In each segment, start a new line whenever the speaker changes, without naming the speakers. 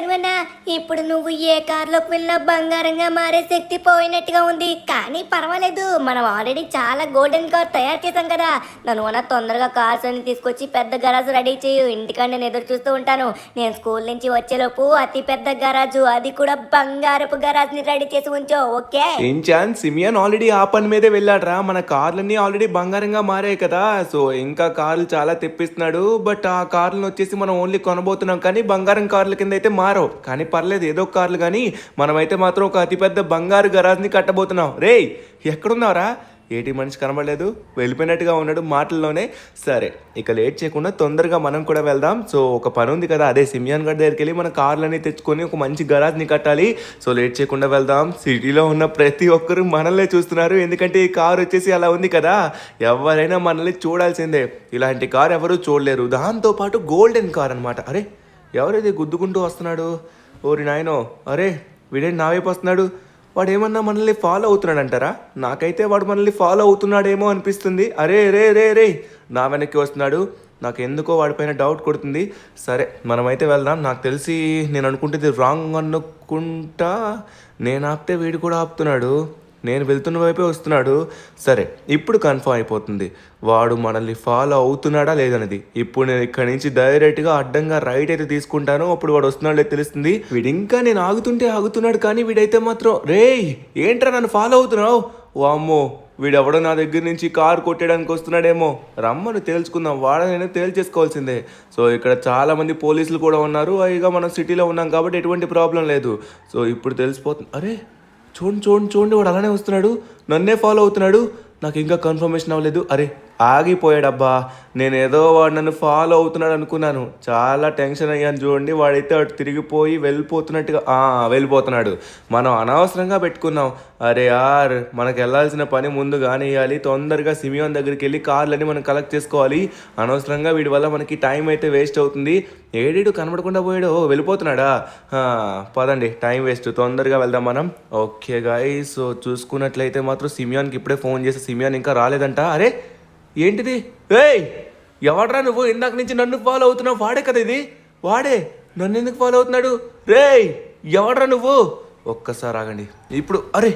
రఘువన్న, ఇప్పుడు నువ్వు ఏ కారులోకి వెళ్ళినా బంగారంగా మారే శక్తి పోయినట్టుగా ఉంది. కానీ పర్వాలేదు, మనం ఆల్రెడీ చాలా గోల్డెన్ కార్ తయారు చేసాం కదా. నన్ను అన్న తొందరగా కార్స్ అన్ని తీసుకొచ్చి పెద్ద గరాజు రెడీ చేయు. ఇంటికాడ నేను ఎదురు చూస్తూ ఉంటాను. నేను స్కూల్ నుంచి వచ్చేలోపు అతి పెద్ద గరాజు, అది కూడా బంగారపు గరాజ్ ని రెడీ చేసి ఉంచో. ఓకే
ఏంచాన్, సిమియన్ ఆల్రెడీ ఆ పని మీదే వెళ్ళాడ్రా. మన కార్లన్నీ ఆల్రెడీ బంగారంగా మారాయి కదా. సో ఇంకా కార్లు చాలా తెప్పిస్తున్నాడు. బట్ ఆ కార్లను వచ్చేసి మనం ఓన్లీ కొనబోతున్నాం, కానీ బంగారం కార్ల కింద అయితే మారవు. కానీ పర్లేదు, ఏదో కార్లు. కానీ మనమైతే మాత్రం ఒక అతిపెద్ద బంగారు గరాజ్ని కట్టబోతున్నాం. రేయ్, ఎక్కడున్నారా? ఏటి మనిషి కనబడలేదు, వెళ్ళిపోయినట్టుగా ఉన్నాడు మాటల్లోనే. సరే, ఇక లేట్ చేయకుండా తొందరగా మనం కూడా వెళ్దాం. సో ఒక పని ఉంది కదా, అదే సిమియాన్ గడ్ దగ్గరికి వెళ్ళి మన కార్లన్నీ తెచ్చుకొని ఒక మంచి గరాజ్ని కట్టాలి. సో లేట్ చేయకుండా వెళ్దాం. సిటీలో ఉన్న ప్రతి ఒక్కరు మనల్నే చూస్తున్నారు, ఎందుకంటే ఈ కారు వచ్చేసి అలా ఉంది కదా. ఎవరైనా మనల్ని చూడాల్సిందే. ఇలాంటి కారు ఎవరు చూడలేరు. దాంతోపాటు గోల్డెన్ కార్ అనమాట. అరే, ఎవరైతే గుద్దుకుంటూ వస్తున్నాడు? ఓరి నాయనో, అరే వీడేంటి నా వైపు వస్తున్నాడు? వాడు ఏమన్నా మనల్ని ఫాలో అవుతున్నాడు అంటారా? నాకైతే వాడు మనల్ని ఫాలో అవుతున్నాడేమో అనిపిస్తుంది. అరే రే రే రే, నా వెనక్కి వస్తున్నాడు. నాకు ఎందుకో వాడిపైన డౌట్ కొడుతుంది. సరే, మనమైతే వెళ్దాం. నాకు తెలిసి నేను అనుకుంటుంది రాంగ్ అనుకుంటా. నేను ఆపితే వీడు కూడా ఆపుతున్నాడు. నేను వెళ్తున్న వైపే వస్తున్నాడు. సరే, ఇప్పుడు కన్ఫర్మ్ అయిపోతుంది వాడు మనల్ని ఫాలో అవుతున్నాడా లేదనేది. ఇప్పుడు నేను ఇక్కడి నుంచి డైరెక్ట్గా అడ్డంగా రైట్ అయితే తీసుకుంటాను. అప్పుడు వాడు వస్తున్నాడే తెలుస్తుంది. వీడు ఇంకా నేను ఆగుతుంటే ఆగుతున్నాడు, కానీ వీడైతే మాత్రం రేయ్ ఏంట్రా నన్ను ఫాలో అవుతున్నావు? వామ్మో, వీడెవడో నా దగ్గర నుంచి కారు కొట్టేయడానికి వస్తున్నాడేమో. రమ్మను తేల్చుకుందాం. వాడనైనా తేల్చేసుకోవాల్సిందే. సో ఇక్కడ చాలా మంది పోలీసులు కూడా ఉన్నారు. ఇక మనం సిటీలో ఉన్నాం కాబట్టి ఎటువంటి ప్రాబ్లం లేదు. సో ఇప్పుడు తెలిసిపోతుంది. అరే చూడండి, వాడు అలానే వస్తున్నాడు, నన్నే ఫాలో అవుతున్నాడు. నాకు ఇంకా కన్ఫర్మేషన్ అవ్వలేదు. అరే ఆగిపోయాడబ్బా. నేనేదో వాడు నన్ను ఫాలో అవుతున్నాడు అనుకున్నాను. చాలా టెన్షన్ అయ్యాను. చూడండి, వాడైతే అటు తిరిగిపోయి వెళ్ళిపోతున్నాడు. మనం అనవసరంగా పెట్టుకున్నాం. అరే యార్, మనకు వెళ్ళాల్సిన పని ముందు కానివ్వాలి. తొందరగా సిమియోన్ దగ్గరికి వెళ్ళి కార్లన్నీ మనం కలెక్ట్ చేసుకోవాలి. అనవసరంగా వీడి వల్ల మనకి టైం అయితే వేస్ట్ అవుతుంది. ఏడేడు కనబడకుండా పోయాడు. వెళ్ళిపోతున్నాడా? పదండి, టైం వేస్ట్, తొందరగా వెళ్దాం మనం. ఓకే గాయ్స్, సో చూసుకున్నట్లయితే మాత్రం సిమియాన్కి ఇప్పుడే ఫోన్ చేసి సిమియాన్ ఇంకా రాలేదంట. అరే ఏంటిది? ఏయ్ ఎవడ్రా నువ్వు? ఇందాక నుంచి నన్ను ఫాలో అవుతున్నావు. వాడే కదా ఇది, వాడే నన్ను ఎందుకు ఫాలో అవుతున్నాడు? రేయ్ ఎవడ్రా నువ్వు? ఒక్కసారి ఆగండి. ఇప్పుడు అరే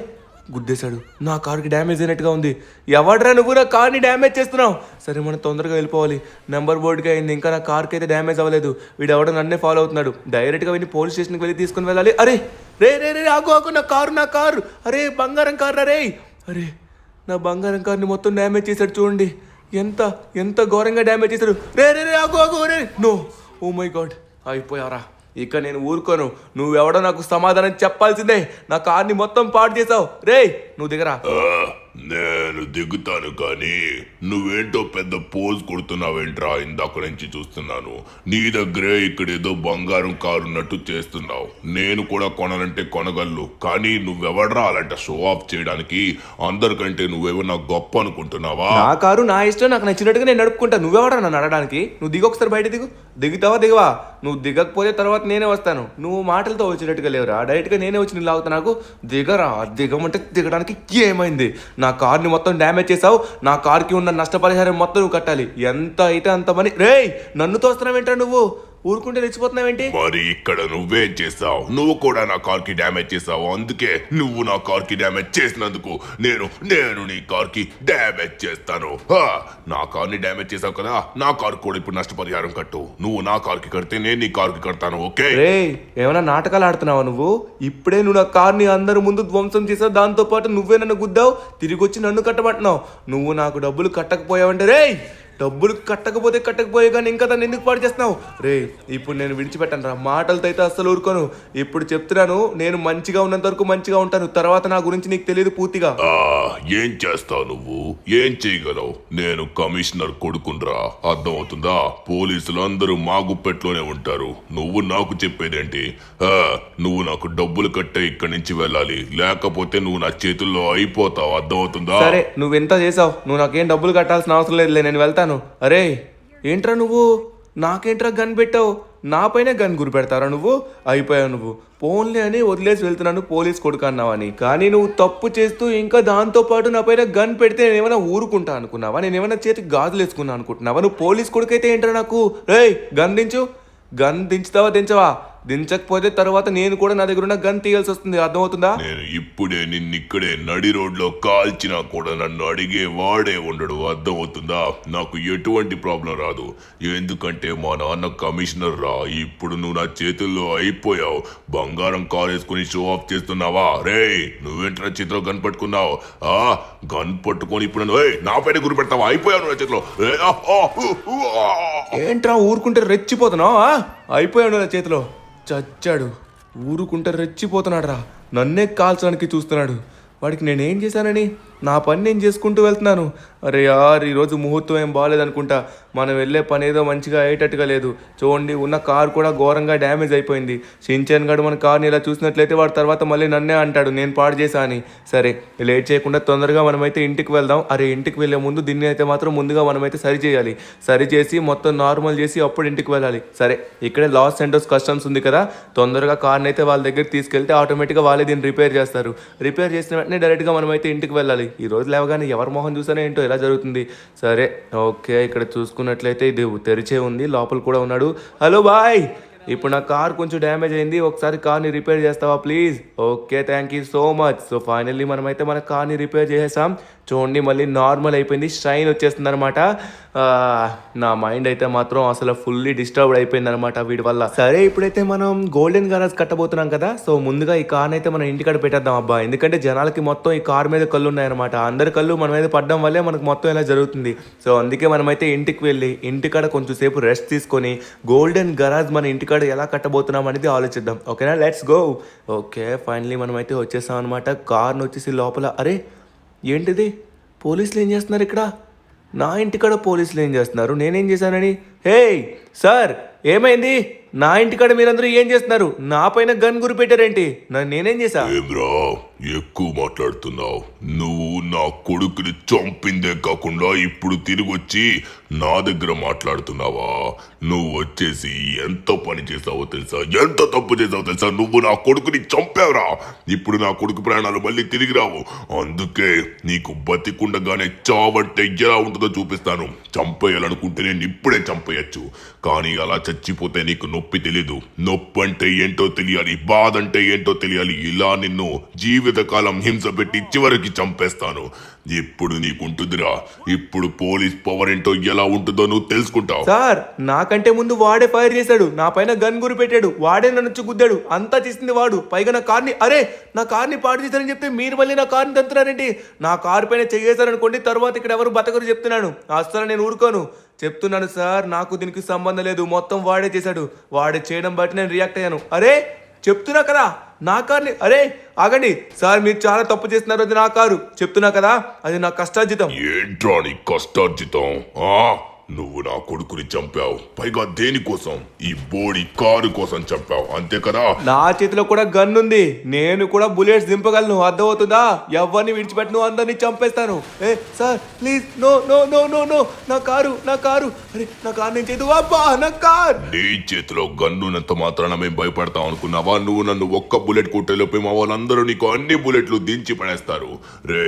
గుద్దేశాడు. నా కారుకి డ్యామేజ్ అయినట్టుగా ఉంది. ఎవడ్రా నువ్వు నా కార్ని డ్యామేజ్ చేస్తున్నావు? సరే, మనం తొందరగా వెళ్ళిపోవాలి. నెంబర్ బోర్డుకి అయింది, ఇంకా నా కార్కి అయితే డ్యామేజ్ అవ్వలేదు. వీడు ఎవడో నన్నే ఫాలో అవుతున్నాడు. డైరెక్ట్గా వెళ్ళి పోలీస్ స్టేషన్కి వెళ్ళి తీసుకుని వెళ్ళాలి. అరే రే రే రే ఆగు, నా కారు. అరే బంగారం కారు రే. అరే నా బంగారం కార్ని మొత్తం డ్యామేజ్ చేశాడు. చూడండి ఎంత ఘోరంగా డ్యామేజ్ చేశాడు. రే రే రే ఆగు రే. నో, ఓ మై గాడ్, అయిపోయారా? ఇక నేను ఊరుకోను. నువ్వెవడో నాకు సమాధానం చెప్పాల్సిందే. నా కార్ని మొత్తం పాడు చేసావు. రే నువ్వు దిగరా.
నేను దిగుతాను, కానీ నువ్వేంటో పెద్ద పోజ్ కొడుతున్నావేంట్రా? ఇందాక నుంచి చూస్తున్నాను. నీ దగ్గరే ఇక్కడేదో బంగారం కారు ఉన్నట్టు చేస్తున్నావు. నేను కూడా కొనాలంటే కొనగలను, కానీ నువ్వెవడ్రా అలాంటి షో ఆఫ్ చేయడానికి? అందరికంటే నువ్వేమన్నా గొప్ప అనుకుంటున్నావా?
నా కారు నా ఇష్టం, నాకు నచ్చినట్టుగా నేను నడుపుకుంటా. నువ్వెవడా నన్ను అడగడానికి? నువ్వు దిగు, ఒకసారి బయట దిగుతావా? నువ్వు దిగకపోతే తర్వాత నేనే వస్తాను. నువ్వు మాటలతో వచ్చేటట్టుగా లేవురా, డైరెక్ట్గా నేనే వచ్చి నీళ్ళు ఆగుతా. నాకు దిగమంటే దిగడానికి ఏమైంది? నా కార్ని మొత్తం డ్యామేజ్ చేసావు. నా కార్కి ఉన్న నష్టపరిహారం మొత్తం నువ్వు కట్టాలి. ఎంత అయితే అంత మనీ. రేయ్ నన్ను తోస్తున్నావేంటా నువ్వు? ఊరుకుంటే రెచ్చిపోతున్నావేంటి?
మరి ఇక్కడ నువ్వేం చేసావు? నువ్వు కూడా నా కార్ కి డ్యామేజ్ చేసావు. అందుకే నువ్వు నా కార్ కి డ్యామేజ్ చేసినందుకు నేను నీ కార్ కి డ్యామేజ్ చేస్తాను. నా కార్ ని డ్యామేజ్ చేసావు కదా, నా కార్ కూడా ఇప్పుడు నష్టపరిహారం కట్టు. నువ్వు నా కార్ కి కడితే నేను నీ కార్ కి కడతాను. ఓకే?
రేయ్ ఏమైనా నాటకాలు ఆడుతున్నావా నువ్వు? ఇప్పుడే నువ్వు నా కార్ని అందరి ముందు ధ్వంసం చేసావు. దాంతో పాటు నువ్వే నన్ను గుద్దావు, తిరిగి వచ్చి నన్ను కట్టమంటున్నావు. నువ్వు నాకు డబ్బులు కట్టకపోయావంటే రేయ్, డబ్బులు కట్టకపోతే కానీ ఇంకా దాన్ని ఎందుకు పాడు చేస్తున్నావు? రే ఇప్పుడు నేను విడిచిపెట్టాను రా. మాటలతో అయితే అస్సలు ఊరుకోను. ఇప్పుడు చెప్తున్నాను, నేను మంచిగా ఉన్నంత వరకు మంచిగా ఉంటాను. తర్వాత నా గురించి నీకు తెలియదు పూర్తిగా.
ఏం చేస్తావు నువ్వు? ఏం చేయగలవు? నేను కమిషనర్ కొడుకునరా, అర్థమవుతుందా? పోలీసులు అందరూ మా గుప్పెట్లోనే ఉంటారు. నువ్వు నాకు చెప్పేదేంటి? నువ్వు నాకు డబ్బులు కట్టే ఇక్కడి నుంచి వెళ్ళాలి, లేకపోతే నువ్వు నా చేతుల్లో అయిపోతావు. అర్థమవుతుందా?
సరే, నువ్వు ఎంత చేసావు. నువ్వు నాకేం డబ్బులు కట్టాల్సిన అవసరం లేదు, నేను వెళ్తాను. అరే ఏంట్రా నువ్వు? నాకేంట్రా గన్ పెట్టావు? నా పైన గన్ గురి పెడతారా నువ్వు? అయిపోయావు నువ్వు. పోన్లే అని వదిలేసి వెళ్తున్నాను పోలీస్ కొడుకు అన్నావని. కానీ నువ్వు తప్పు చేస్తూ ఇంకా దాంతో పాటు నా పైన గన్ పెడితే నేనేమైనా ఊరుకుంటా అనుకున్నావా? నేనేమైనా చేతికి గాజులు వేసుకున్నా అనుకుంటున్నావా? నువ్వు పోలీస్ కొడుకు అయితే ఏంట్రా నాకు? రేయ్ గన్ దించు. గన్ దించుతావా దించవా? దించకపోతే తర్వాత నేను కూడా నా దగ్గర ఉన్న గన్ తీయాల్సి వస్తుంది, అర్థమవుతుందా?
నేను ఇప్పుడే నిన్నిక్కడే నడి రోడ్లో కాల్చినా కూడా నన్ను అడిగే వాడే ఉండడు, అర్థమవుతుందా? నాకు ఎటువంటి ప్రాబ్లం రాదు, ఎందుకంటే మా నాన్న కమిషనర్ రా. ఇప్పుడు నువ్వు నా చేతుల్లో అయిపోయావు. బంగారం కార్ వేసుకుని షో ఆఫ్ చేస్తున్నావా? రే నువ్వేంట్రా చేతిలో గన్ పట్టుకున్నావు? గన్ పట్టుకొని ఇప్పుడు నా పైన గురి పెడతావా? అయిపోయావు నా చేతిలో.
ఏంట్రా ఊరుకుంటే రెచ్చిపోతున్నావు? అయిపోయాడు నా చేతిలో. చచ్చాడు. ఊరుకుంటే రెచ్చిపోతున్నాడు రా, నన్నే కాల్చడానికి చూస్తున్నాడు. వాడికి నేనేం చేశానని? నా పని నేను చేసుకుంటూ వెళ్తున్నాను. అరే యార్, ఈరోజు ముహూర్తం ఏం బాగాలేదనుకుంటా. మనం వెళ్ళే పని ఏదో మంచిగా అయ్యేటట్టుగా లేదు. చూడండి, ఉన్న కార్ కూడా ఘోరంగా డ్యామేజ్ అయిపోయింది. షిన్చాన్ గడు మన కార్ని ఇలా చూసినట్లయితే వాడు తర్వాత మళ్ళీ నన్నే అంటాడు నేను పాడు చేశా అని. సరే, లేట్ చేయకుండా తొందరగా మనమైతే ఇంటికి వెళ్దాం. అరే ఇంటికి వెళ్ళే ముందు దీన్ని అయితే మాత్రం ముందుగా మనమైతే సరి చేయాలి. సరి చేసి మొత్తం నార్మల్ చేసి అప్పుడు ఇంటికి వెళ్ళాలి. సరే, ఇక్కడే లాస్ సెంటర్స్ కస్టమ్స్ ఉంది కదా, తొందరగా కార్ని అయితే వాళ్ళ దగ్గరికి తీసుకెళ్తే ఆటోమేటిక్గా వాళ్ళే దీన్ని రిపేర్ చేస్తారు. రిపేర్ చేసిన వెంటనే డైరెక్ట్గా మనమైతే ఇంటికి వెళ్ళాలి. ఈ రోజు లేవగానే ఎవరి మొహం చూసానే ఏంటో ఇలా జరుగుతుంది. సరే ఓకే, ఇక్కడ చూసుకున్నట్లయితే ఇది తెరిచే ఉంది, లోపల కూడా ఉన్నాడు. హలో బాయ్, ఇప్పుడు నా కార్ కొంచెం డ్యామేజ్ అయింది, ఒకసారి కార్ని రిపేర్ చేస్తావా please? Okay, thank you so much. So finally మనమైతే మన కార్ని రిపేర్ చేసేసాం. చూడండి, మళ్ళీ నార్మల్ అయిపోయింది, షైన్ వచ్చేస్తుంది అనమాట. నా మైండ్ అయితే మాత్రం అసలు ఫుల్లీ డిస్టర్బ్డ్ అయిపోయింది అనమాట వీడి వల్ల. సరే, ఇప్పుడైతే మనం గోల్డెన్ గరాజ్ కట్టబోతున్నాం కదా, సో ముందుగా ఈ కార్ని అయితే మనం ఇంటికాడ పెట్టేద్దాం అబ్బా. ఎందుకంటే జనాలకి మొత్తం ఈ కార్ మీద కళ్ళు ఉన్నాయన్నమాట. అందరి కళ్ళు మన మీద పడడం వల్లే మనకు మొత్తం ఇలా జరుగుతుంది. సో అందుకే మనమైతే ఇంటికి వెళ్ళి ఇంటికాడ కొంచెం సేపు రెస్ట్ తీసుకొని గోల్డెన్ గరాజ్ మన ఇంటికాడ ఎలా కట్టబోతున్నాం అనేది ఆలోచిద్దాం. ఓకేనా, లెట్స్ గో. ఓకే, ఫైనలీ మనమైతే వచ్చేసాం అనమాట. కార్ని వచ్చేసి లోపల, అరే ఏంటిది, పోలీసులు ఏం చేస్తున్నారు ఇక్కడ? నా ఇంటికాడ పోలీసులు ఏం చేస్తున్నారు? నేనేం చేశానని? హే సార్, ఏమైంది? నా ఇంటికాడ మీరందరూ ఏం చేస్తున్నారు? నా పైన గన్ గురి పెట్టారేంటి? నేనేం చేశా?
ఏమ్రా ఎక్కువ మాట్లాడుతున్నావు? నువ్వు నా కొడుకుని చంపిందే కాకుండా ఇప్పుడు తిరిగి వచ్చి నా దగ్గర మాట్లాడుతున్నావా? నువ్వు వచ్చేసి ఎంత పని చేసావో తెలుసా? ఎంత తప్పు చేసావో తెలుసా? నువ్వు నా కొడుకుని చంపావురా. ఇప్పుడు నా కొడుకు ప్రాణాలు మళ్ళీ తిరిగి రావు. అందుకే నీకు బతికుండగానే చావంటే ఎలా ఉంటుందో చూపిస్తాను. చంపేయాలనుకుంటే నేను ఇప్పుడే చంపేయచ్చు, కానీ అలా చచ్చిపోతే నీకు నొప్పి తెలీదు. నొప్పి అంటే ఏంటో తెలియాలి, బాధ అంటే ఏంటో తెలియాలి. ఇలా నిన్ను జీవితకాలం హింస పెట్టి చివరికి చంపేస్తాను. ఇప్పుడు నీకుంటుందిరా. ఇప్పుడు పోలీస్ పవర్ ఏంటో ఎలా ఉంటుందో నువ్వు తెలుసుకుంటావు.
సార్, నాకంటే ముందు వాడే ఫైర్ చేశాడు, నా పైన గన్ గురి పెట్టాడు, వాడే నన్ను గుద్దాడు, అంతా చేసింది వాడు. పైగా నా కార్ని, అరే నా కార్ని పాడు చేశారని చెప్తే మీరు మళ్ళీ నా కార్ని తంతున్నారండి. నా కారు పైన చేశారనుకోండి, తర్వాత ఇక్కడ ఎవరు బతకరు చెప్తున్నాను. అసలు నేను ఊరుకోను, చెప్తున్నాను సార్. నాకు దీనికి సంబంధం లేదు, మొత్తం వాడే చేశాడు. వాడే చేయడం బట్టి నేను రియాక్ట్ అయ్యాను. అరే చెప్తున్నా కదా, నా కార్ని, అరే ఆగండి సార్, మీరు చాలా తప్పు చేస్తున్నారు. అది నా కారు, చెప్తున్నా కదా, అది నా కష్టార్జితం.
ఏంట్రా నీ కష్టార్జితం? నువ్వు నా కొడుకుని చంపావు, పైగా దేనికోసం? ఈ బోడి కారు కోసం చంపావు, అంతే కదా?
నా చేతిలో కూడా గన్ ఉంది, నేను కూడా బుల్లెట్స్ దింపగలను, అర్థమవుతుందా? ఎవరిని విడిచిపెట్టను, అందరినీ చంపేస్తాను. ఏ sir please, no no no no no, నా కారు, నా కారు, అరే నా కారు నేను చేతు, అబ్బా నా కార్.
నీ చేతిలో గన్నున్నంత మాత్రాన మేము భయపడతాం అనుకున్నావా? నువ్వు నన్ను ఒక్క బుల్లెట్ కొట్టేలోపే మా వాళ్ళందరూ నీకు అన్ని బుల్లెట్లు దించి పడేస్తారు. రే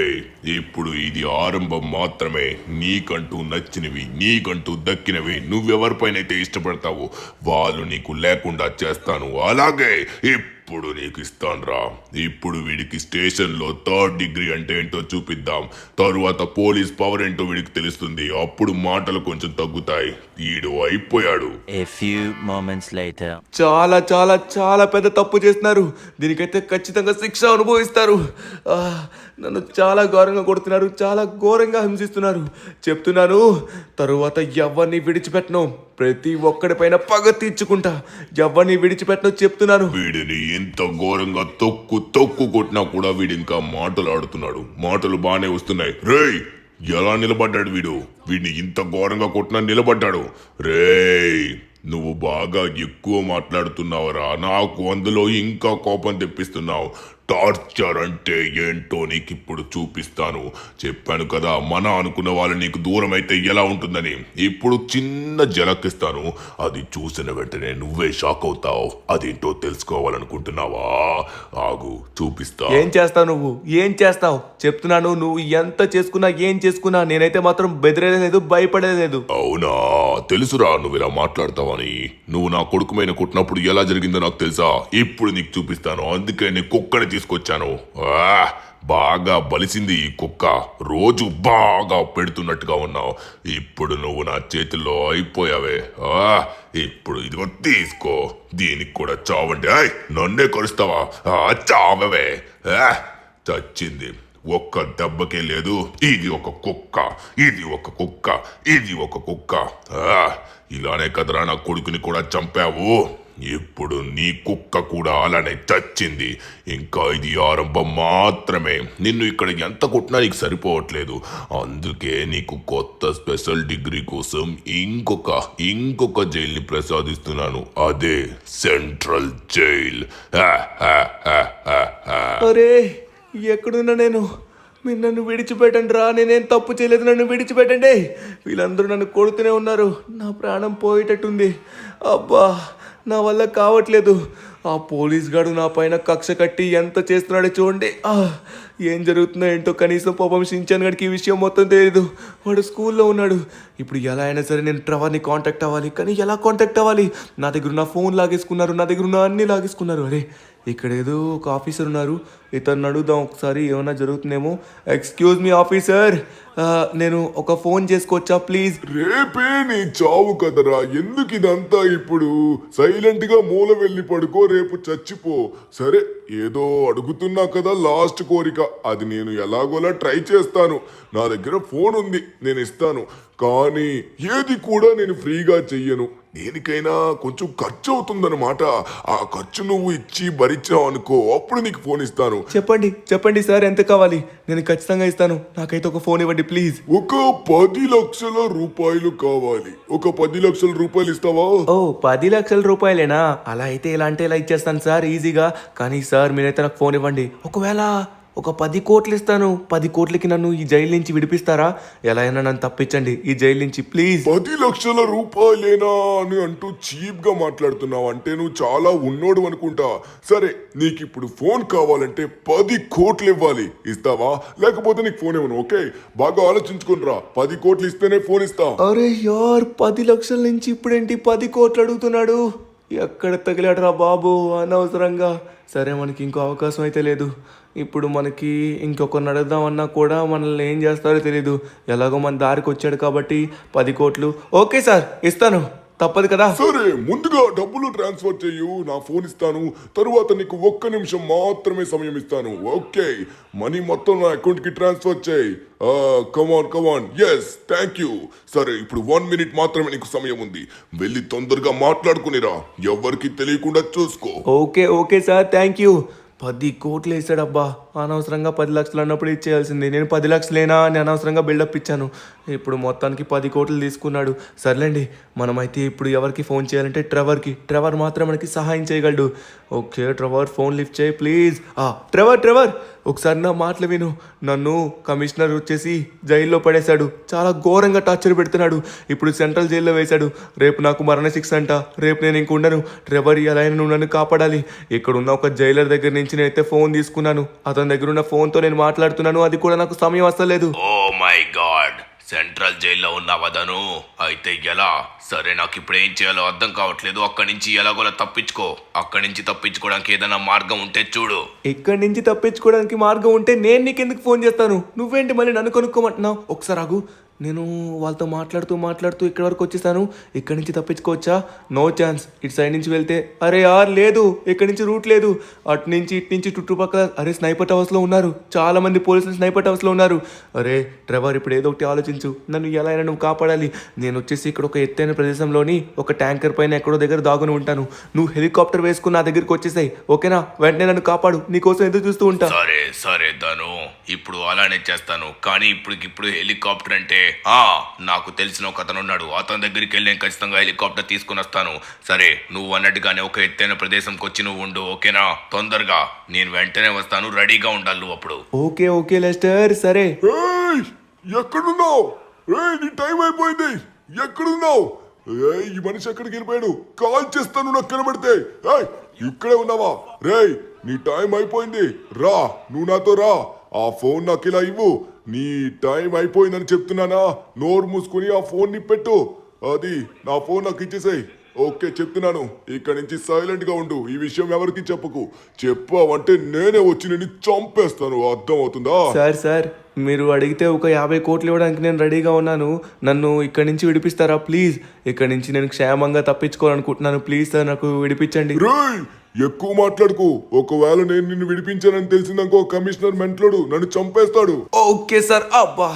ఇప్పుడు ఇది ఆరంభం మాత్రమే. నీకంటూ నచ్చినవి, నీకంటూ దక్కినవి నువ్వెవరిపైనైతే ఇష్టపడతావో వాళ్ళు నీకు లేకుండా చేస్తాను. అలాగే ఇప్పుడు నీకు ఇస్తానురా. ఇప్పుడు వీడికి స్టేషన్లో 3rd డిగ్రీ అంటే ఏంటో చూపిద్దాం. తరువాత పోలీస్ పవర్ ఏంటో వీడికి తెలుస్తుంది. అప్పుడు మాటలు కొంచెం తగ్గుతాయి. వీడు అయిపోయాడు.
A few moments later.
చాలా చాలా చాలా పెద్ద తప్పు చేస్తున్నారు, దీనికైతే ఖచ్చితంగా శిక్ష అనుభవిస్తారు. నన్ను చాలా ఘోరంగా కొడుతున్నారు, చాలా ఘోరంగా హింసిస్తున్నారు. చెప్తున్నాను, తరువాత ఎవరిని విడిచిపెట్టను. ప్రతి ఒక్కడిపైన పగ తీర్చుకుంటా, ఎవరిని విడిచిపెట్టను చెప్తున్నాను.
వీడిని ఎంత ఘోరంగా తొక్కు కొట్టినా కూడా వీడు ఇంకా మాటలు ఆడుతున్నాడు. మాటలు బాగానే వస్తున్నాయి. రేయ్ ఎలా నిలబడ్డాడు వీడు? వీడిని ఇంత ఘోరంగా కొట్టినా నిలబడ్డాడు. రేయ్ నువ్వు బాగా ఎక్కువ మాట్లాడుతున్నావురా, నాకు అందులో ఇంకా కోపం తెప్పిస్తున్నావు. టార్చర్ అంటే ఏంటో నీకు ఇప్పుడు చూపిస్తాను. చెప్పాను కదా, మన అనుకున్న వాళ్ళు నీకు దూరం అయితే ఎలా ఉంటుందని. ఇప్పుడు చిన్న జలకిస్తాను, అది చూసిన వెంటనే నువ్వే షాక్ అవుతావు. అదేంటో తెలుసుకోవాలనుకుంటున్నావా? ఆగు, చూపిస్తా.
ఏం చేస్తావు నువ్వు? ఏం చేస్తావు? చెప్తున్నాను, నువ్వు ఎంత చేసుకున్నా ఏం చేసుకున్నా నేనైతే మాత్రం బెదిరేలేదు, భయపడలేదు.
అవునా, తెలుసురా నువ్వు ఇలా మాట్లాడతావని. నువ్వు నా కొడుకు మీద కొట్టినప్పుడు ఎలా జరిగిందో నాకు తెలుసా. ఇప్పుడు నీకు చూపిస్తాను. అందుకే నీ కుక్కని తీసుకొచ్చాను. బాగా బలిసింది ఈ కుక్క. రోజు బాగా పెడుతున్నట్టుగా ఉన్నావు. ఇప్పుడు నువ్వు నా చేతుల్లో అయిపోయావే. ఇప్పుడు ఇదిగో తీసుకో. దీనికి కూడా చావండి. నన్నే కరుస్తావా? చావవే. చచ్చింది. ఒక్క దెబ్బకే లేదు. ఇది ఒక కుక్క, ఇది ఒక కుక్క, ఇది ఒక కుక్క. ఇలానే కదరా నా కొడుకుని కూడా చంపావు. ఇప్పుడు నీ కుక్క కూడా అలానే చచ్చింది. ఇంకా ఇది ఆరంభం మాత్రమే. నిన్ను ఇక్కడ ఎంత కొట్టినా నీకు సరిపోవట్లేదు. అందుకే నీకు కొత్త స్పెషల్ డిగ్రీ కోసం ఇంకొక జైల్ని ప్రసాదిస్తున్నాను. అదే సెంట్రల్ జైల్.
అరే, ఎక్కడున్నా నేను? మీరు నన్ను విడిచిపెట్టండి రా. నేనేం తప్పు చేయలేదు, నన్ను విడిచిపెట్టండి. వీళ్ళందరూ నన్ను కొడుతూనే ఉన్నారు. నా ప్రాణం పోయేటట్టుంది. అబ్బా, నా వల్ల కావట్లేదు. ఆ పోలీస్ గాడు నా పైన కక్ష కట్టి ఎంత చేస్తున్నాడో చూడండి. ఏం జరుగుతుందో ఏంటో. కనీసం పాపం షించాన్ గడికి ఈ విషయం మొత్తం తెలియదు. వాడు స్కూల్లో ఉన్నాడు. ఇప్పుడు ఎలా అయినా సరే నేను ట్రెవర్ని కాంటాక్ట్ అవ్వాలి. కానీ ఎలా కాంటాక్ట్ అవ్వాలి? నా దగ్గర ఉన్న ఫోన్ లాగేసుకున్నారు, నా దగ్గర ఉన్న అన్నీ లాగేసుకున్నారు. అరే, ఇక్కడ ఏదో ఒక ఆఫీసర్ ఉన్నారు. ఇతను అడుగుదాం ఒకసారి, ఏమైనా జరుగుతుందేమో. ఎక్స్క్యూజ్ మీ ఆఫీసర్, నేను ఒక ఫోన్ చేసుకోవచ్చా ప్లీజ్?
రేపే నీ చావు కదరా, ఎందుకు ఇదంతా ఇప్పుడు? సైలెంట్ గా మూల వెళ్ళి పడుకో, రేపు చచ్చిపో. సరే, ఏదో అడుగుతున్నా కదా, లాస్ట్ కోరిక. అది నేను ఎలాగోలా ట్రై చేస్తాను. నా దగ్గర ఫోన్ ఉంది, నేను ఇస్తాను. కానీ ఏది కూడా నేను ఫ్రీగా చెయ్యను. దేనికైనా కొంచెం ఖర్చు అవుతుందన్నమాట. ఆ ఖర్చు నువ్వు ఇచ్చి భరించావు అనుకో, అప్పుడు నీకు ఫోన్ ఇస్తాను.
చెప్పండి సార్, ఎంత కావాలి? నేను ఖచ్చితంగా ఇస్తాను. నాకైతే ఒక ఫోన్ ఇవ్వండి ప్లీజ్.
ఒక 10 లక్షల రూపాయలు కావాలి. ఒక 10 లక్షల రూపాయలు ఇస్తావా?
ఓ, 10 లక్షల రూపాయలేనా? అలా అయితే ఎలా అంటే ఎలా ఇచ్చేస్తాను సార్, ఈజీగా. కానీ సార్, మీరైతే నాకు ఫోన్ ఇవ్వండి. ఒకవేళ ఒక 10 కోట్లు ఇస్తాను. 10 కోట్లకి నన్ను ఈ జైలు నుంచి విడిపిస్తారా? ఎలా అయినా నన్ను తప్పించండి ఈ జైలు నుంచి ప్లీజ్.
10 లక్షల రూపాయలేనా అని అంటూ చీప్ గా మాట్లాడుతున్నావు అంటే నువ్వు చాలా ఉన్నోడు అనుకుంటా. సరే, నీకు ఇప్పుడు ఫోన్ కావాలంటే 10 కోట్లు ఇవ్వాలి. ఇస్తావా? లేకపోతే నీకు ఫోన్ ఇవ్వను. ఓకే, బాగా ఆలోచించుకునిరా. 10 కోట్లు ఇస్తేనే ఫోన్ ఇస్తా.
అరే యార్, 10 లక్షల నుంచి ఇప్పుడేంటి 10 కోట్లు అడుగుతున్నాడు? ఎక్కడ తగిలాడరా బాబు అనవసరంగా. సరే, మనకి ఇంకో అవకాశం అయితే లేదు. ఇప్పుడు మనకి ఇంకొకరిని అడుగుదామన్నా కూడా మనల్ని ఏం చేస్తారో తెలీదు. ఎలాగో మన దారికి వచ్చాడు కాబట్టి 10 కోట్లు ఓకే సార్, ఇస్తాను. తప్పదు కదా.
సరే, ముందుగా డబ్బులు ట్రాన్స్ఫర్ చెయ్యు, నా ఫోన్ ఇస్తాను. తరువాత నీకు 1 నిమిషం మాత్రమే సమయం ఇస్తాను. ఓకే, మనీ మొత్తం నా అకౌంట్ కి ట్రాన్స్ఫర్ చేయి. కమాన్. Yes, thank you. సరే, ఇప్పుడు 1 మినిట్ మాత్రమే నీకు సమయం ఉంది. వెళ్ళి తొందరగా మాట్లాడుకునిరా. ఎవరికి తెలియకుండా చూసుకో.
Okay sir, thank you. 10 కోట్లు వేసాడబ్బా. అనవసరంగా 10 లక్షలు అన్నప్పుడు ఇచ్చేయాల్సింది. నేను 10 లక్షలేనా అని అనవసరంగా బిల్డప్ ఇచ్చాను. ఇప్పుడు మొత్తానికి 10 కోట్లు తీసుకున్నాడు. సర్లేండి, మనమైతే ఇప్పుడు ఎవరికి ఫోన్ చేయాలంటే ట్రెవర్ మాత్రం మనకి సహాయం చేయగలడు. ఓకే ట్రెవర్, ఫోన్ లిఫ్ట్ చేయి ప్లీజ్. ట్రెవర్, ఒకసారి నా మాటలు విను. నన్ను కమిషనర్ వచ్చేసి జైల్లో పడేశాడు. చాలా ఘోరంగా టార్చర్ పెడుతున్నాడు. ఇప్పుడు సెంట్రల్ జైల్లో వేశాడు. రేపు నాకు మరణశిక్ష అంట. రేపు నేను ఇంక ఉండను. ట్రెవర్, ఎలా అయినా నువ్వు నన్ను కాపాడాలి. ఇక్కడున్న ఒక జైలర్ దగ్గర నుంచి నేనైతే ఫోన్ తీసుకున్నాను. అతని దగ్గర ఉన్న ఫోన్తో నేను మాట్లాడుతున్నాను. అది కూడా నాకు సమయం వస్తలేదు.
ఓ మై గాడ్, సెంట్రల్ జైల్లో ఉన్నావదను? అయితే ఎలా? సరే, నాకు ఇప్పుడు ఏం చేయాలో అర్థం కావట్లేదు. అక్కడి నుంచి ఎలాగోలా తప్పించుకో. అక్కడి నుంచి తప్పించుకోవడానికి ఏదైనా మార్గం ఉంటే చూడు.
ఇక్కడి నుంచి తప్పించుకోవడానికి మార్గం ఉంటే నేను నీకెందుకు ఫోన్ చేస్తాను? నువ్వేంటి మళ్ళీ నన్ను కొనుక్కోమంటున్నావు? ఒకసారి ఆగు. నేను వాళ్ళతో మాట్లాడుతూ ఇక్కడి వరకు వచ్చేసాను. ఇక్కడి నుంచి తప్పించుకోవచ్చా? No chance. ఇటు సైడ్ నుంచి వెళ్తే అరే యార్ లేదు, ఇక్కడి నుంచి రూట్ లేదు. అటు నుంచి ఇటు నుంచి చుట్టుపక్కల అరే స్నైపర్ టవర్స్లో ఉన్నారు. చాలా మంది పోలీసులు స్నైపర్ టవర్స్లో ఉన్నారు. అరే ట్రెవర్, ఇప్పుడు ఏదో ఒకటి ఆలోచించు. నన్ను ఎలా అయినా నువ్వు కాపాడాలి. నేను వచ్చేసి ఇక్కడ ఒక ఎత్తైన ప్రదేశంలోని ఒక ట్యాంకర్ పైన ఎక్కడో దగ్గర దాగుని ఉంటాను. నువ్వు హెలికాప్టర్ వేసుకుని నా దగ్గరికి వచ్చేసాయి. ఓకేనా? వెంటనే నన్ను కాపాడు. నీకోసం ఎదురు చూస్తూ ఉంటా.
సరే ధను, ఇప్పుడు అలానే చేస్తాను. కానీ ఇప్పుడు హెలికాప్టర్ అంటే నాకు తెలిసిన ఒక అతను ఉన్నాడు. అతని దగ్గరికి వెళ్ళి నేను ఖచ్చితంగా హెలికాప్టర్ తీసుకుని వస్తాను. సరే, నువ్వు అన్నట్టుగానే ఒక ఎత్తైన ప్రదేశంకి వచ్చి నువ్వు ఉండు, ఓకేనా? తొందరగా నేను వెంటనే వస్తాను, రెడీగా ఉండాలి నువ్వు అప్పుడు.
ఓకే ఓకే లెస్టర్, సరే.
ఏయ్, ఎక్కడున్నావు? ఏయ్, నీ టైం అయిపోయింది. ఎక్కడున్నావు? ఏయ్, ఈ మనిషి ఎక్కడికి వెళ్ళిపోయాడు? కాల్ చేస్తాను నాకు కనబడితే. ఏయ్, ఇక్కడే ఉన్నావా? రేయ్, నీ టైం అయిపోయింది. రా, నువ్వు నాతో రా. ఆ ఫోన్ నాకు ఇలా ఇవ్వు. నీ టైం అయిపోయిందని చెప్తున్నానా? నోరు మూసుకుని ఆ ఫోన్ ని పెట్టు. అది నా ఫోన్ నాకు ఇచ్చేసాయి. ఓకే, చెప్తున్నాను. ఇక్కడ నుంచి సైలెంట్ గా ఉండు. ఈ విషయం ఎవరికి చెప్పకు. చెప్పావంటే నేనే వచ్చి నిన్ను చంపేస్తాను. అర్థం అవుతుందా?
సార్ మీరు అడిగితే ఒక 50 కోట్లు ఇవ్వడానికి నేను రెడీగా ఉన్నాను. నన్ను ఇక్కడి నుంచి విడిపిస్తారా ప్లీజ్? ఇక్కడి నుంచి నేను క్షేమంగా తప్పించుకోవాలనుకుంటున్నాను. ప్లీజ్ సార్, నాకు విడిపించండి.
రేయ్, ఎక్కువ మాట్లాడుకు. ఒకవేళ నేను నిన్ను విడిపించానని తెలిసిందనుకో, కమిషనర్ మెంట్లోడు నన్ను చంపేస్తాడు.
Okay sir. అబ్బా,